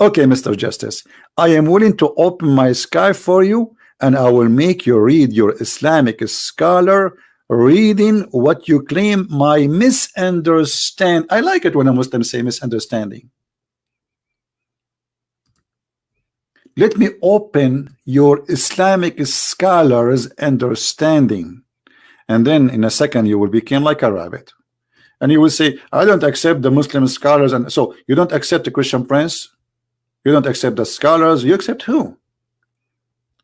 Speaker 1: Okay, Mr. Justice, I am willing to open my sky for you, and I will make you read your Islamic scholar reading what you claim my misunderstand. I like it when a Muslim say misunderstanding. Let me open your Islamic scholars understanding, and then in a second you will become like a rabbit, and you will say, I don't accept the Muslim scholars. And so you don't accept the Christian Prince, you don't accept the scholars, you accept who?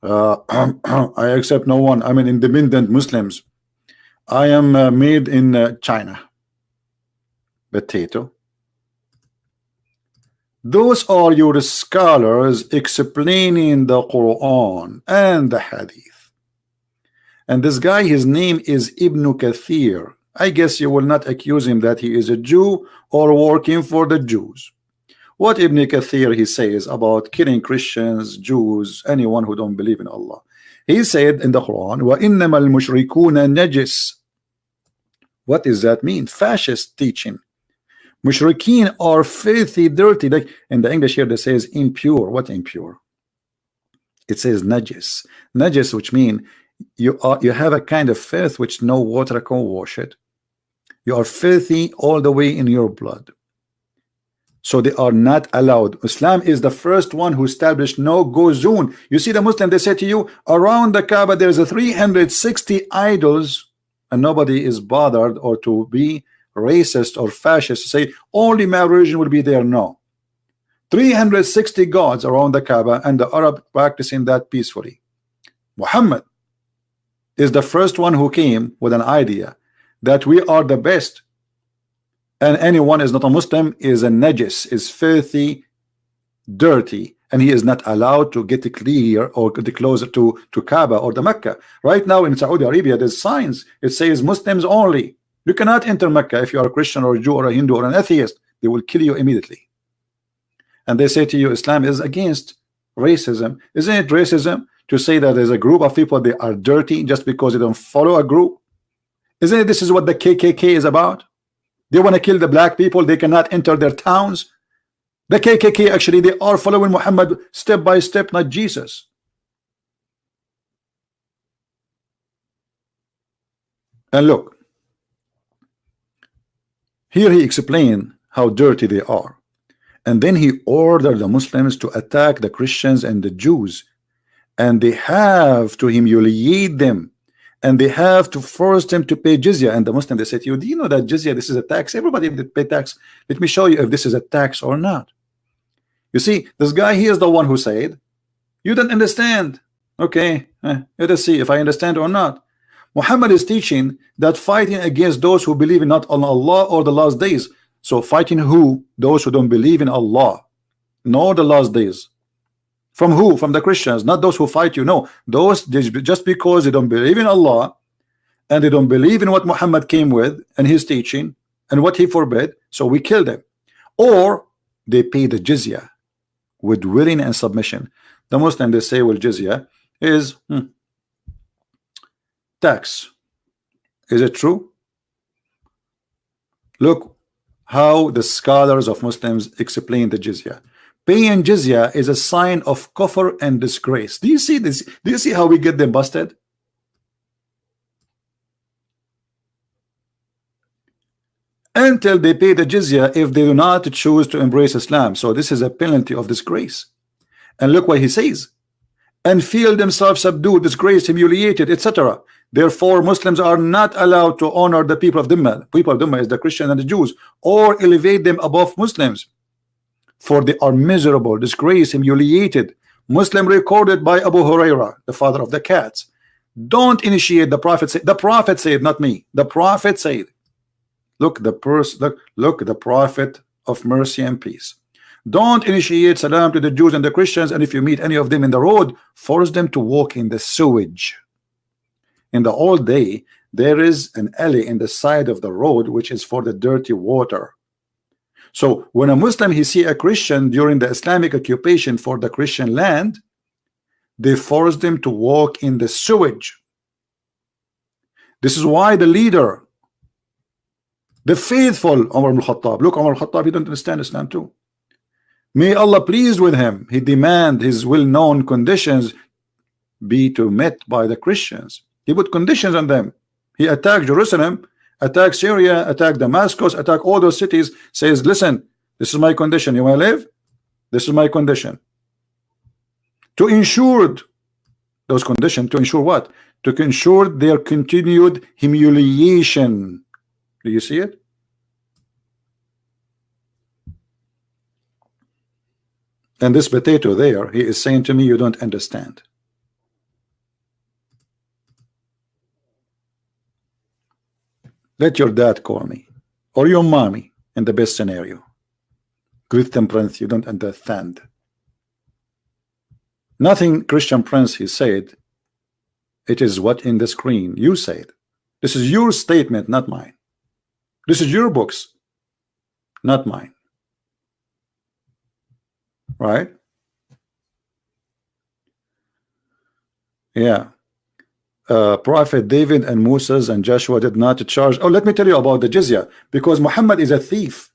Speaker 1: I accept no one. I'm an independent Muslims. I am made in China. Potato. Those are your scholars explaining the Quran and the Hadith. And this guy, his name is Ibn Kathir. I guess you will not accuse him that he is a Jew or working for the Jews. What Ibn Kathir he says about killing Christians, Jews, anyone who don't believe in Allah. He said in the Quran, وَإِنَّمَا الْمُشْرِكُونَ نَجِسٌ. What does that mean? Fascist teaching. Mushrikeen are filthy, dirty. Like in the English here, that says impure. What impure? It says najis. Najis, which mean you have a kind of filth which no water can wash it. You are filthy all the way in your blood. So they are not allowed. Islam is the first one who established no-go zone. You see the Muslim, they say to you, around the Kaaba there's a 360 idols, and nobody is bothered or to be racist or fascist to say only my religion will be there. No, 360 gods around the Kaaba, and the Arab practicing that peacefully. Muhammad is the first one who came with an idea that we are the best, and anyone is not a Muslim is a najis, is filthy, dirty, and he is not allowed to get clear or get closer to Kaaba or the Mecca. Right now in Saudi Arabia there's signs, it says Muslims only. You cannot enter Mecca if you are a Christian or a Jew or a Hindu or an atheist. They will kill you immediately. And they say to you Islam is against racism. Isn't it racism to say that there's a group of people they are dirty just because they don't follow a group? Isn't it this is what the KKK is about? They want to kill the black people, they cannot enter their towns. The KKK actually they are following Muhammad step by step, not Jesus. And look, here he explained how dirty they are, and then he ordered the Muslims to attack the Christians and the Jews, and they have to humiliate them, and they have to force them to pay jizya. And the Muslim, they say to you, do you know that jizya, this is a tax? Everybody that pay tax. Let me show you if this is a tax or not. You see, this guy, he is the one who said, you don't understand. Okay, let us see if I understand or not. Muhammad is teaching that fighting against those who believe in not on Allah or the last days. So fighting who? Those who don't believe in Allah nor the last days. From who? From the Christians, not those who fight you. No, those just because they don't believe in Allah and they don't believe in what Muhammad came with and his teaching and what he forbid, so we kill them. Or they pay the jizya with willing and submission. The Muslim, they say, well, jizya is tax. Is it true? Look how the scholars of Muslims explain the jizya. Paying jizya is a sign of kufr and disgrace. Do you see this? Do you see how we get them busted? Until they pay the jizya if they do not choose to embrace Islam. So this is a penalty of disgrace. And look what he says. And feel themselves subdued, disgraced, humiliated, etc. Therefore, Muslims are not allowed to honor the people of Dhimma. People of Dhimma is the Christians and the Jews, or elevate them above Muslims. For they are miserable, disgraced, humiliated. Muslim recorded by Abu Huraira, the father of the cats. Don't initiate, the Prophet said. The Prophet said, not me. The Prophet said. Look, the Prophet of mercy and peace. Don't initiate salam to the Jews and the Christians, and if you meet any of them in the road, force them to walk in the sewage. In the old day, there is an alley in the side of the road which is for the dirty water. So when a Muslim he see a Christian during the Islamic occupation for the Christian land, they force them to walk in the sewage. This is why the leader, the faithful Umar ibn Khattab, look, Umar ibn Khattab, he don't understand Islam too. May Allah pleased with him, he demand his well-known conditions be to met by the Christians. He put conditions on them. He attacked Jerusalem, attack Syria, attack Damascus, attack all those cities, says, listen, this is my condition. You want to live? This is my condition. To ensure those conditions, to ensure what? To ensure their continued humiliation. Do you see it? And this potato there, he is saying to me, you don't understand. Let your dad call me, or your mommy, in the best scenario. Christian Prince, you don't understand. Nothing Christian Prince, he said. It is what in the screen you said. This is your statement, not mine. This is your books, not mine. Right? Yeah. Prophet David and Moses and Joshua did not charge. Oh, let me tell you about the jizya, because Muhammad is a thief,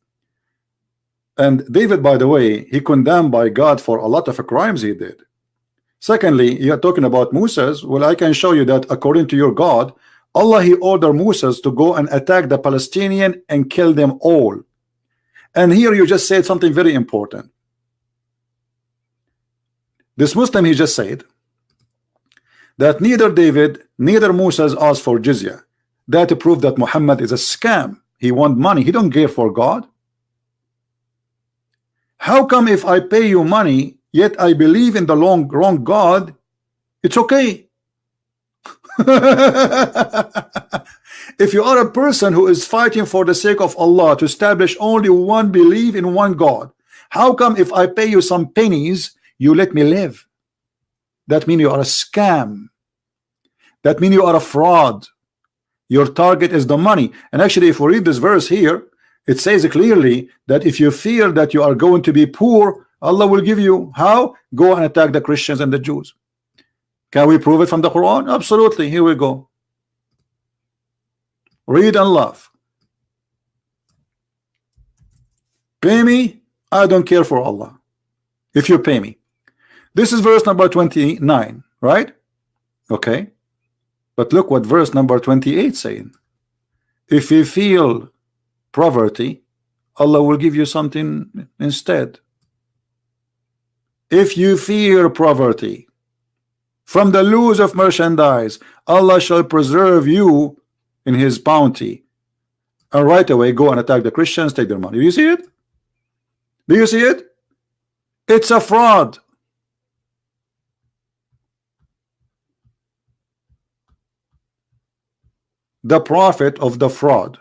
Speaker 1: and David, by the way, he condemned by God for a lot of crimes he did. Secondly, you are talking about Moses. Well, I can show you that according to your God, Allah, he ordered Moses to go and attack the Palestinian and kill them all. And here you just said something very important. This Muslim, he just said that neither David, neither Moses asked for jizya. That proved that Muhammad is a scam. He want money. He don't care for God. How come if I pay you money, yet I believe in the wrong God, it's okay? If you are a person who is fighting for the sake of Allah to establish only one belief in one God, how come if I pay you some pennies, you let me live? That means you are a scam. That means you are a fraud. Your target is the money. And actually, if we read this verse here, it says clearly that if you fear that you are going to be poor, Allah will give you. How? Go and attack the Christians and the Jews. Can we prove it from the Quran? Absolutely. Here we go. Read and love. Pay me, I don't care for Allah. If you pay me. This is verse number 29, right? Okay. But look what verse number 28 saying. If you feel poverty, Allah will give you something instead. If you fear poverty from the loss of merchandise, Allah shall preserve you in his bounty. And right away go and attack the Christians, take their money. Do you see it? Do you see it? It's a fraud. The prophet of the fraud.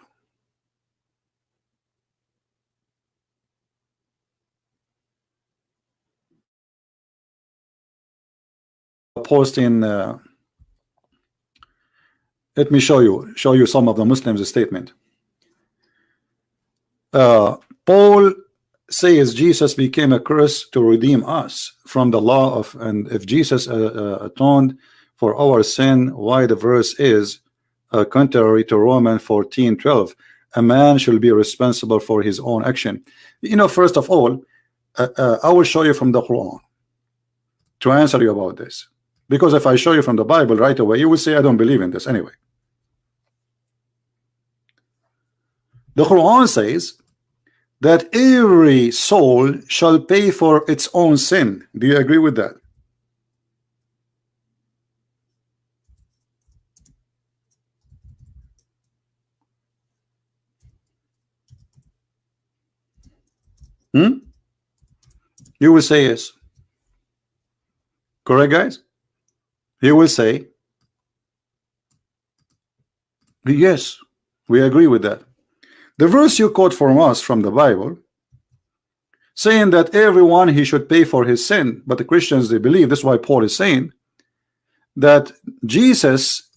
Speaker 1: Posting let me show you some of the Muslims' statement. Paul says Jesus became a curse to redeem us from the law of, and if Jesus atoned for our sin, why the verse is contrary to Romans 14:12. A man should be responsible for his own action. You know, first of all, I will show you from the Quran to answer you about this. Because if I show you from the Bible right away, you will say I don't believe in this anyway. The Quran says that every soul shall pay for its own sin. Do you agree with that? You will say yes. Correct, guys? He will say yes, we agree with that. The verse you quote from us from the Bible saying that everyone he should pay for his sin, but the Christians, they believe, that's why Paul is saying that Jesus,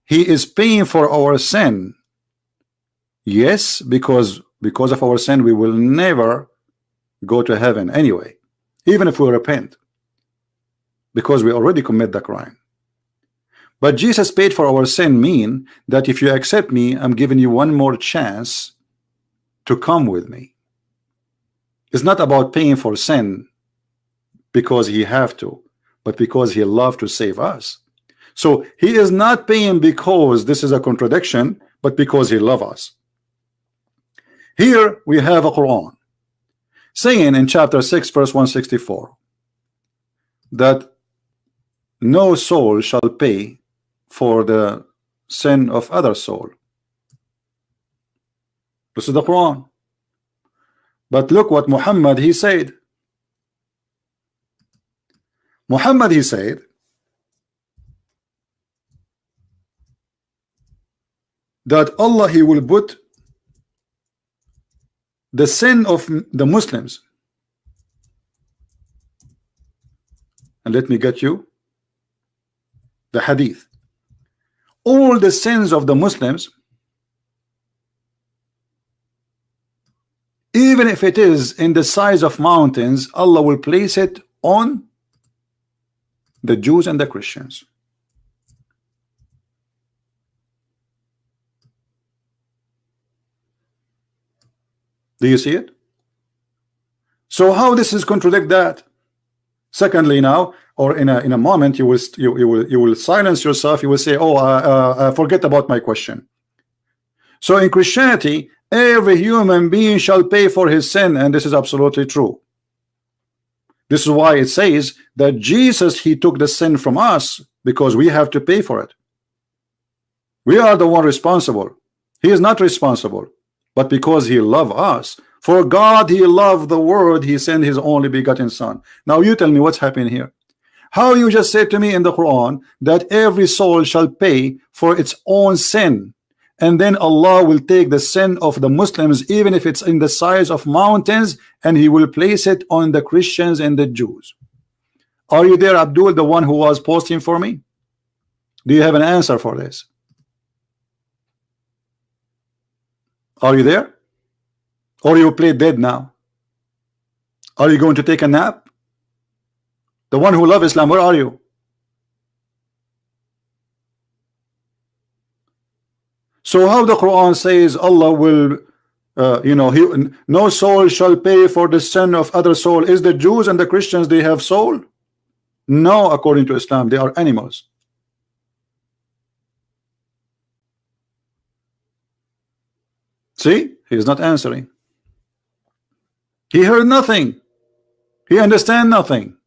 Speaker 1: he is paying for our sin. Yes, because of our sin we will never go to heaven anyway, even if we repent, because we already commit the crime. But Jesus paid for our sin mean that if you accept me, I'm giving you one more chance to come with me. It's not about paying for sin because he have to, but because he loved to save us. So he is not paying because this is a contradiction, but because he loves us. Here we have a Quran saying in chapter 6 verse 164 that no soul shall pay for the sin of other soul. This is the Quran. But look what Muhammad he said. Muhammad he said that Allah he will put the sin of the Muslims, and let me get you the hadith. All the sins of the Muslims, even if it is in the size of mountains, Allah will place it on the Jews and the Christians. Do you see it? So how this is contradict that? Secondly, now, or in a moment, you will silence yourself. You will say, "Oh, forget about my question." So in Christianity, every human being shall pay for his sin, and this is absolutely true. This is why it says that Jesus, he took the sin from us, because we have to pay for it. We are the one responsible. He is not responsible, but because he loved us. For God, he loved the world, he sent his only begotten son. Now you tell me what's happening here. How you just said to me in the Quran that every soul shall pay for its own sin, and then Allah will take the sin of the Muslims, even if it's in the size of mountains, and he will place it on the Christians and the Jews. Are you there, Abdul, the one who was posting for me? Do you have an answer for this? Are you there? Or you play dead now? Are you going to take a nap? The one who loves Islam, where are you? So how the Quran says Allah will, no soul shall pay for the sin of other soul. Is the Jews and the Christians, they have soul? No, according to Islam, they are animals. See, he is not answering. He heard nothing. He understand nothing.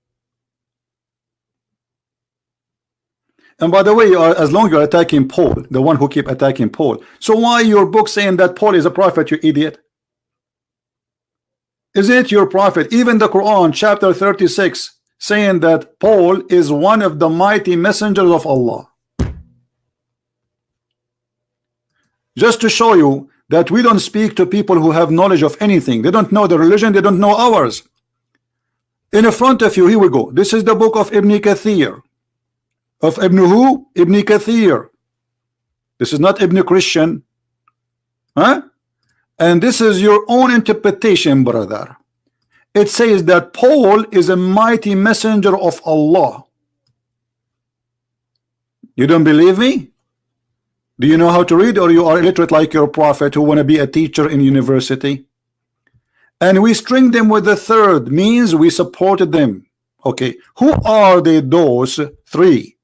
Speaker 1: And by the way, as long as you're attacking Paul, the one who keep attacking Paul, so why your book saying that Paul is a prophet, you idiot? Is it your prophet? Even the Quran chapter 36 saying that Paul is one of the mighty messengers of Allah. Just to show you that we don't speak to people who have knowledge of anything. They don't know the religion, they don't know ours. In front of you, here we go. This is the book of Ibn Kathir. Of Ibn who? Ibn Kathir. This is not Ibn Christian. Huh? And this is your own interpretation, brother. It says that Paul is a mighty messenger of Allah. You don't believe me? Do you know how to read, or you are illiterate like your prophet who want to be a teacher in university? And we string them with the third, means we supported them. Okay, who are they, those three?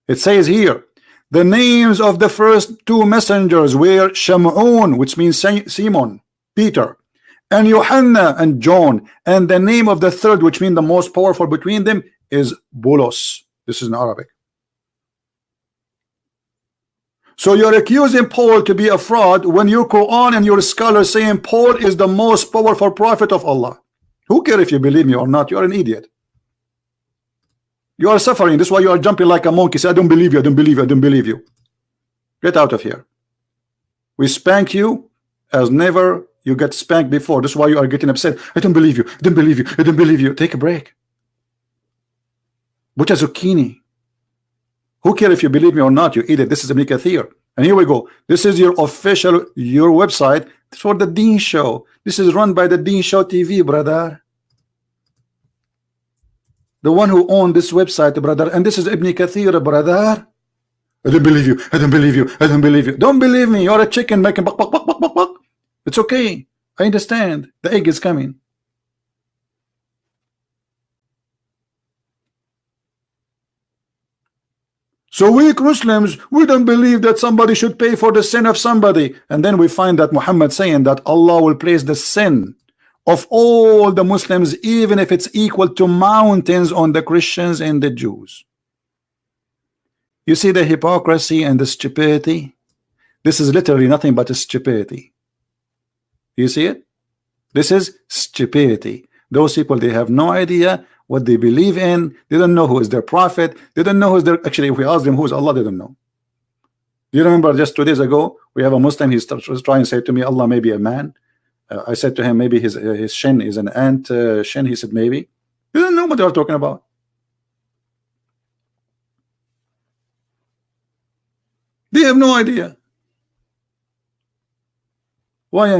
Speaker 1: It says here, the names of the first two messengers were Shamun, which means Simon, Peter, and Yohanna and John, and the name of the third, which means the most powerful between them, is Bulos. This is in Arabic. So you're accusing Paul to be a fraud when your Quran and your scholars saying Paul is the most powerful prophet of Allah. Who cares if you believe me or not? You are an idiot. You are suffering. This is why you are jumping like a monkey. Say, I don't believe you, I don't believe you, I don't believe you. Get out of here. We spank you as never you get spanked before. This is why you are getting upset. I don't believe you, I don't believe you, I don't believe you. Take a break. Butcha zucchini. Who cares if you believe me or not, you idiot? This is Ibn Kathir. And here we go. This is your official, your website for the Deen Show. This is run by the Deen Show TV, brother. The one who owned this website, brother. And this is Ibn Kathir, brother. I don't believe you. I don't believe you. I don't believe you. Don't believe me. You're a chicken making buck, buck, buck, buck, buck, buck. It's okay. I understand. The egg is coming. So we Muslims, we don't believe that somebody should pay for the sin of somebody. And then we find that Muhammad saying that Allah will place the sin of all the Muslims, even if it's equal to mountains, on the Christians and the Jews. You see the hypocrisy and the stupidity? This is literally nothing but a stupidity. You see it? This is stupidity. Those people, they have no idea what they believe in. They don't know who is their prophet. They don't know who is their, actually, if we ask them who is Allah, they don't know. Do you remember just 2 days ago, we have a Muslim, he's trying to say to me, Allah may be a man. I said to him, maybe his shin is an ant shin. He said, maybe. You don't know what they are talking about. They have no idea. Why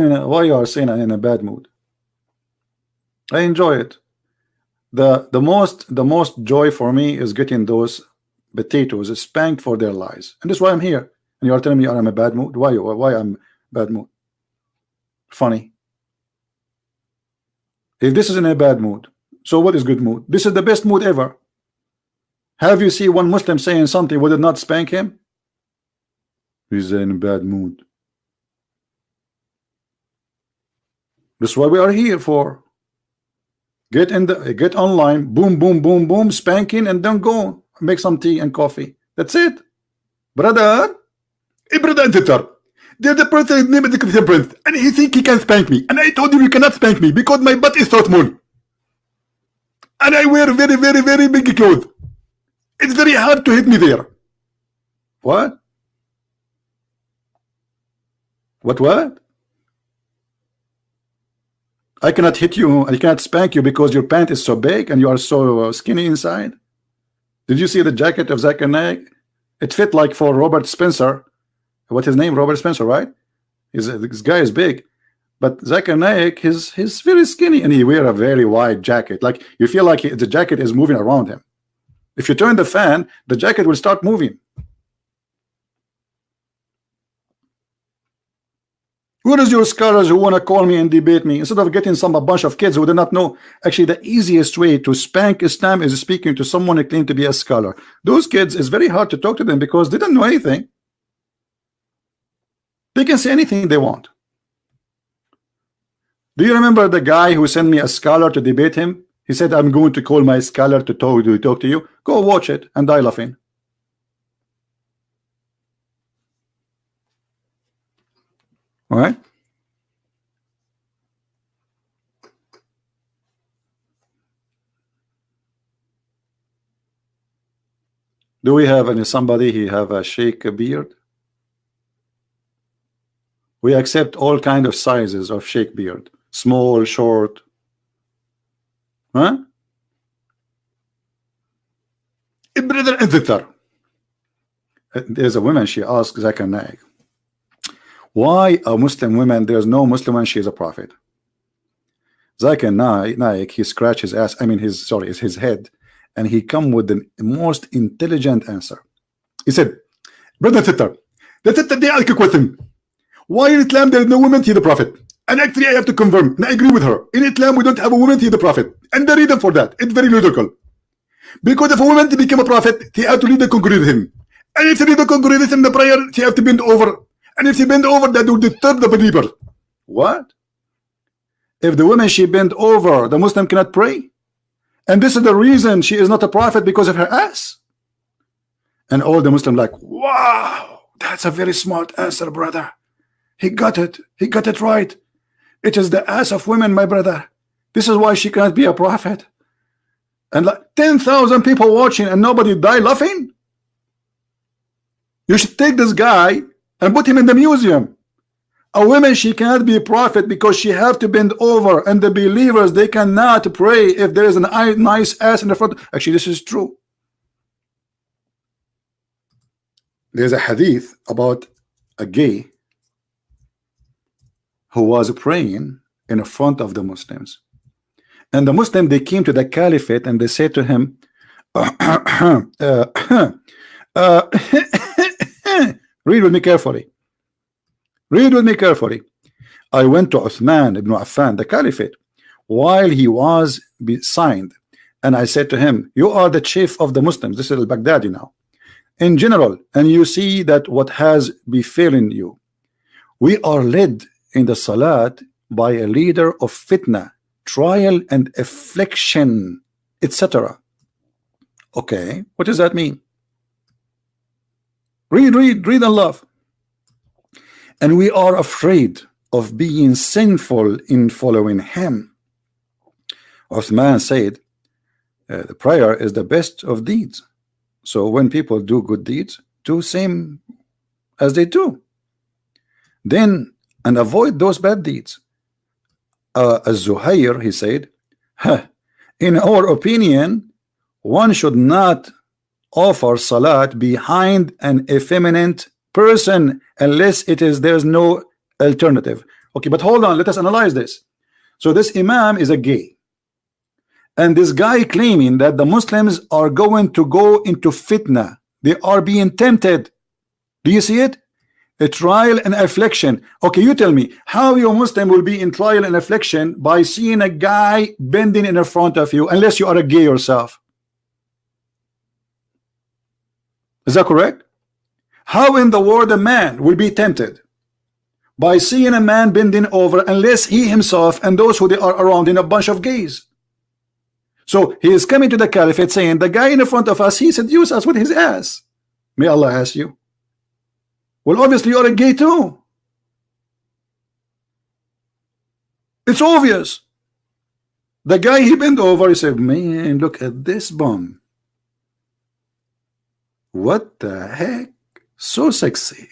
Speaker 1: you are saying I'm in a bad mood? I enjoy it. The most joy for me is getting those potatoes spanked for their lies, and that's why I'm here. And you are telling me I'm in a bad mood. Why I'm bad mood? Funny. If this is in a bad mood, so what is good mood? This is the best mood ever. Have you seen one Muslim saying something, would it not spank him? He's in a bad mood. That's what we are here for. Get online, boom, boom, boom, boom, spanking, and then go make some tea and coffee. That's it, brother. Hey, brother and sister, there's a person named the Christian Prince, and he think he can spank me, and I told him you cannot spank me because my butt is so small, and I wear very, very, very big clothes. It's very hard to hit me there. What? What? I cannot hit you, I cannot spank you because your pant is so big and you are so skinny inside. Did you see the jacket of Zakir Naik? It fit like for Robert Spencer. What's his name? Robert Spencer, right? This guy is big, but Zakir Naik, he's very skinny and he wear a very wide jacket. Like you feel like the jacket is moving around him. If you turn the fan, the jacket will start moving. Where is your scholars who want to call me and debate me instead of getting a bunch of kids who do not know? Actually, the easiest way to spank Islam is speaking to someone who claims to be a scholar. Those kids, it's very hard to talk to them because they don't know anything. They can say anything they want. Do you remember the guy who sent me a scholar to debate him? He said, I'm going to call my scholar to talk to you. Go watch it and die laughing. All right. Do we have somebody who have a sheikh beard? We accept all kind of sizes of sheikh beard, small, short. Huh? Brother and sister. There's a woman, she asked Zakir Naik, why a Muslim woman, there's no Muslim woman, she is a prophet. Zakir Naik, he scratched his ass, his head, and he come with the most intelligent answer. He said, brother and sister, they ask a question. Why in Islam there is no woman, he the prophet? And actually I have to confirm, and I agree with her. In Islam we don't have a woman, he the prophet. And the reason for that, it's very logical. Because if a woman to become a prophet, he have to lead the congregation. And if he lead the congregation in the prayer, he have to bend over. And if she bend over, that will disturb the believer. What? If the woman she bend over, the Muslim cannot pray? And this is the reason she is not a prophet, because of her ass? And all the Muslim like, wow, that's a very smart answer, brother. He got it right. It is the ass of women, my brother. This is why she cannot be a prophet. And like 10,000 people watching and nobody die laughing. You should take this guy and put him in the museum. A woman, she cannot be a prophet because she have to bend over, and the believers, they cannot pray if there is a nice ass in the front. Actually, this is true. There's a hadith about a gay who was praying in front of the Muslims, and the Muslim, they came to the caliphate and they said to him, read with me carefully. Read with me carefully. I went to Uthman ibn Affan, the caliphate, while he was signed, and I said to him, you are the chief of the Muslims. This is al-Baghdadi now, in general, and you see that what has befallen you. We are led in the salat by a leader of fitna, trial and affliction, etc. Okay, what does that mean? Read and love. And we are afraid of being sinful in following him. Uthman said, the prayer is the best of deeds. So when people do good deeds, do same as they do. Then, and avoid those bad deeds. Az-Zuhair, he said, in our opinion, one should not offer salat behind an effeminate person unless there's no alternative. Okay, but hold on, let us analyze this. So this imam is a gay, and this guy claiming that the Muslims are going to go into fitna, they are being tempted. Do you see it? A trial and affliction. Okay, you tell me how your Muslim will be in trial and affliction by seeing a guy bending in front of you, unless you are a gay yourself. Is that correct? How in the world a man will be tempted by seeing a man bending over unless he himself and those who they are around in a bunch of gays. So he is coming to the caliphate saying the guy in front of us, he seduced us with his ass. May Allah ask you. Well, obviously you're a gay too. It's obvious. The guy, he bent over, he said, man, look at this bum. What the heck? So sexy.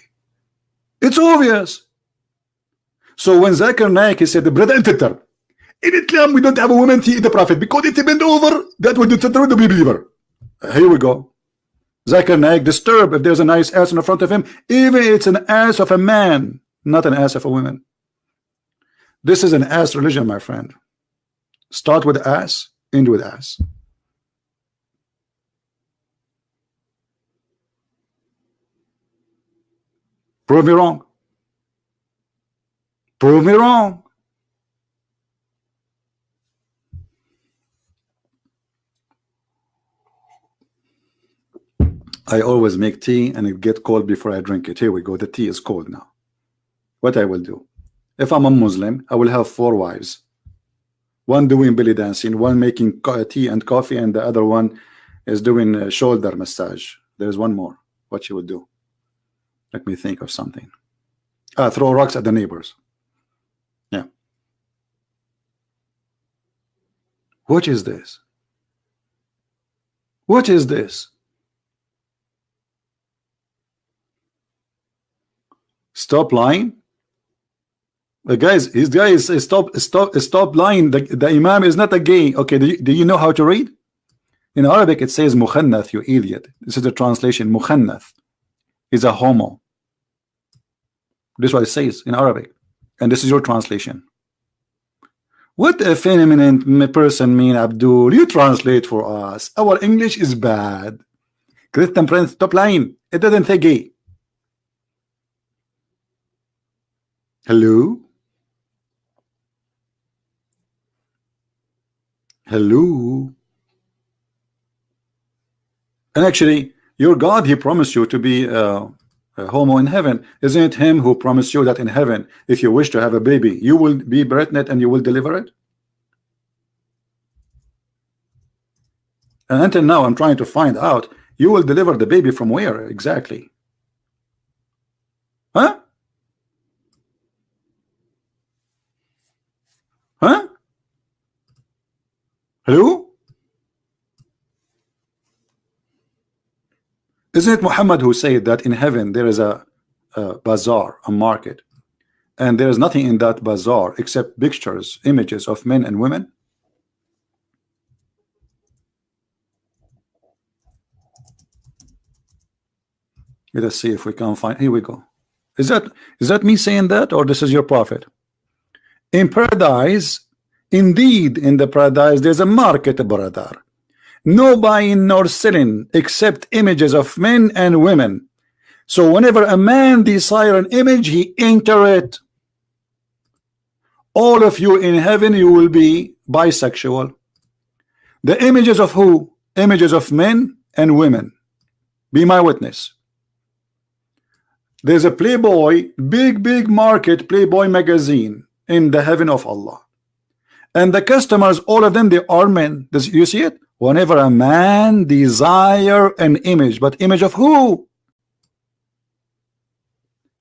Speaker 1: It's obvious. So when Zakir Naik, he said, brother, unter. In Islam, we don't have a woman to the prophet because if he bent over, that would deter the believer. Here we go. Zakir Naik disturbed if there's a nice ass in the front of him, even if it's an ass of a man, not an ass of a woman. This is an ass religion, my friend. Start with ass, end with ass. Prove me wrong. Prove me wrong. I always make tea and it get cold before I drink it. Here we go. The tea is cold now. What I will do? If I'm a Muslim, I will have 4 wives. One doing belly dancing, one making tea and coffee, and the other one is doing a shoulder massage. There's one more. What she would do? Let me think of something. Throw rocks at the neighbors. Yeah. What is this? What is this? Stop lying. Guys, these guys, stop lying. The Imam is not a gay. Okay, do you know how to read? In Arabic it says mukhannath, you idiot. This is the translation. Mukhannath is a homo. This is what it says in Arabic, and this is your translation. What a feminine person mean, Abdul? You translate for us. Our English is bad. Christian Prince, stop lying. It doesn't say gay. Hello? Hello? And actually, your God, he promised you to be a homo in heaven. Isn't it him who promised you that in heaven, if you wish to have a baby, you will be pregnant and you will deliver it? And until now, I'm trying to find out, you will deliver the baby from where exactly? Huh? Huh? Hello? Isn't it Muhammad who said that in heaven there is a bazaar, a market, and there is nothing in that bazaar except pictures, images of men and women? Let us see if we can find. Here we go. Is that me saying that, or this is your prophet? In paradise, indeed, in the paradise, there's a market, brother. No buying nor selling except images of men and women. So whenever a man desire an image, he enter it. All of you in heaven, you will be bisexual. The images of who? Images of men and women. Be my witness. There's a Playboy, big market, Playboy magazine in the heaven of Allah. And the customers, all of them, they are men. You see it? Whenever a man desire an image, but image of who?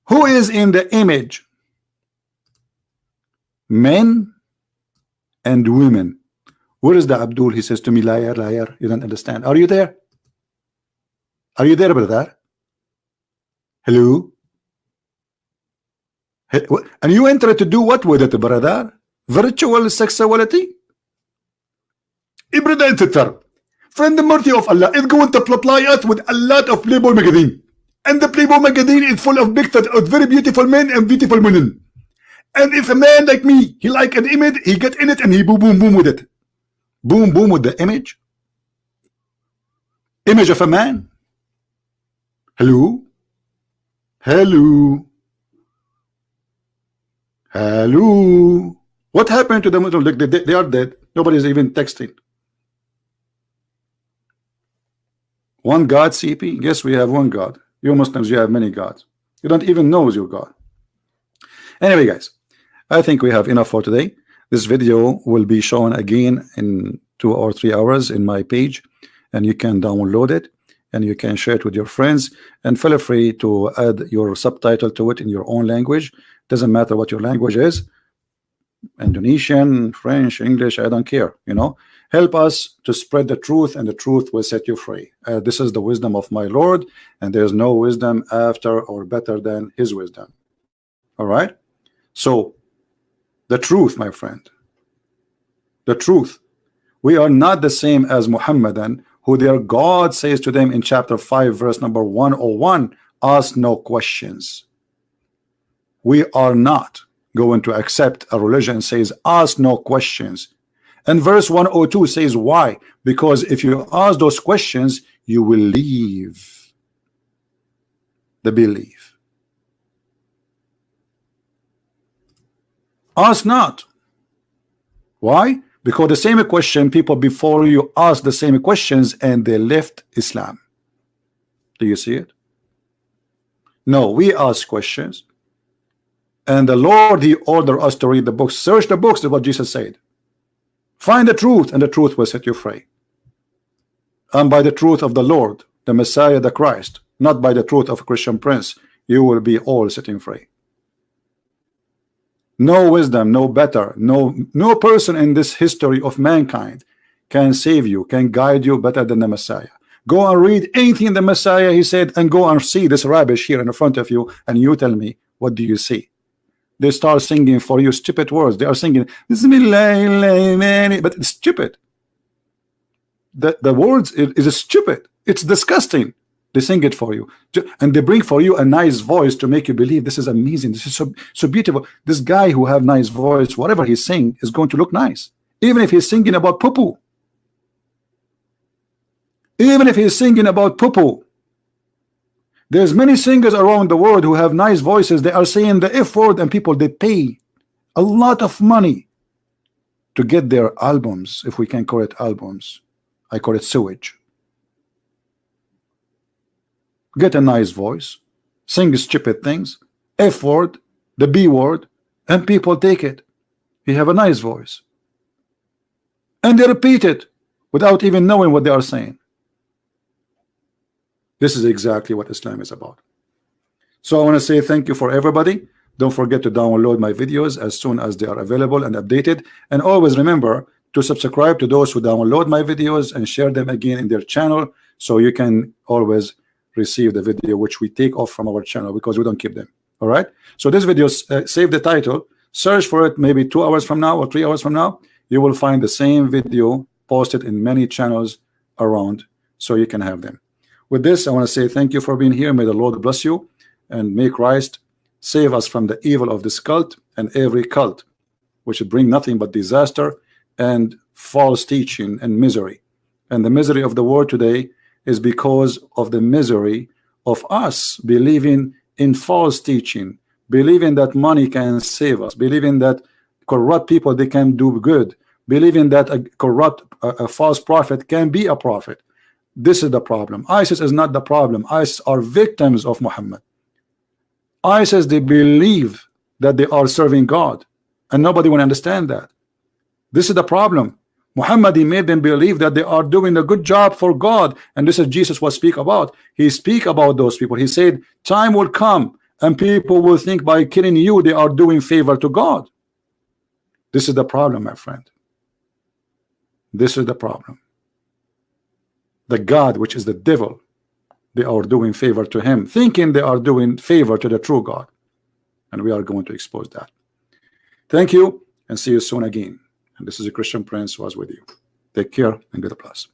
Speaker 1: Who is in the image? Men and women. Where is the Abdul? He says to me, liar, liar. You don't understand. Are you there? Are you there, brother? Hello? And you enter to do what with it, brother? Virtual sexuality? Ibrahim, friend the mercy of Allah is going to supply us with a lot of Playboy magazine. And the Playboy magazine is full of pictures of very beautiful men and beautiful women. And if a man like me, he like an image, he get in it and he boom with it. Boom with the image. Image of a man. Hello? Hello? Hello? What happened to them? Look, they are dead. Nobody's even texting. One God, CP? Yes, we have one God. You Muslims, you have many gods. You don't even know your God. Anyway, guys, I think we have enough for today. This video will be shown again in 2 or 3 hours in my page, and you can download it and you can share it with your friends, and feel free to add your subtitle to it in your own language. Doesn't matter what your language is, Indonesian, French, English, I don't care, you know. Help us to spread the truth, and the truth will set you free. This is the wisdom of my Lord, and there's no wisdom after or better than his wisdom. All right, so the truth, my friend, the truth. We are not the same as Muhammadan, who their God says to them in chapter 5 verse number 101, ask no questions. We are not going to accept a religion says ask no questions. And verse 102 says why? Because if you ask those questions, you will leave the belief. Ask not. Why? Because the same question, people before you asked the same questions and they left Islam. Do you see it? No, we ask questions, and the Lord, he ordered us to read the books. Search the books, is what Jesus said. Find the truth, and the truth will set you free. And by the truth of the Lord, the Messiah, the Christ, not by the truth of a Christian prince, you will be all setting free. No wisdom, no better, no person in this history of mankind can save you, can guide you better than the Messiah. Go and read anything the Messiah he said, and go and see this rubbish here in front of you, and you tell me, what do you see? They start singing for you stupid words. They are singing Bismillah, but it's stupid. The words is stupid. It's disgusting. They sing it for you, and they bring for you a nice voice to make you believe this is amazing. This is so beautiful. This guy who have nice voice, whatever he's saying is going to look nice, even if he's singing about poo-poo. Even if he's singing about poo-poo. There's many singers around the world who have nice voices. They are saying the F word, and people, they pay a lot of money to get their albums, if we can call it albums. I call it sewage. Get a nice voice, sing stupid things, F word, the B word, and people take it. You have a nice voice, and they repeat it without even knowing what they are saying. This is exactly what Islam is about. So I want to say thank you for everybody. Don't forget to download my videos as soon as they are available and updated, and always remember to subscribe to those who download my videos and share them again in their channel, so you can always receive the video which we take off from our channel, because we don't keep them. All right, so this video, save the title, search for it maybe 2 hours from now or 3 hours from now. You will find the same video posted in many channels around, so you can have them. With this, I want to say thank you for being here. May the Lord bless you, and may Christ save us from the evil of this cult and every cult which would bring nothing but disaster and false teaching and misery. And the misery of the world today is because of the misery of us believing in false teaching, believing that money can save us, believing that corrupt people, they can do good, believing that a false prophet can be a prophet. This is the problem. ISIS is not the problem. ISIS are victims of Muhammad. ISIS, they believe that they are serving God, and nobody will understand that. This is the problem. Muhammad, he made them believe that they are doing a good job for God, and this is Jesus was speak about. He speak about those people. He said time will come and people will think by killing you they are doing favor to God. This is the problem, my friend. This is the problem. The God, which is the devil, they are doing favor to him, thinking they are doing favor to the true God, and we are going to expose that. Thank you, and see you soon again. And this is a Christian Prince who was with you. Take care and God bless.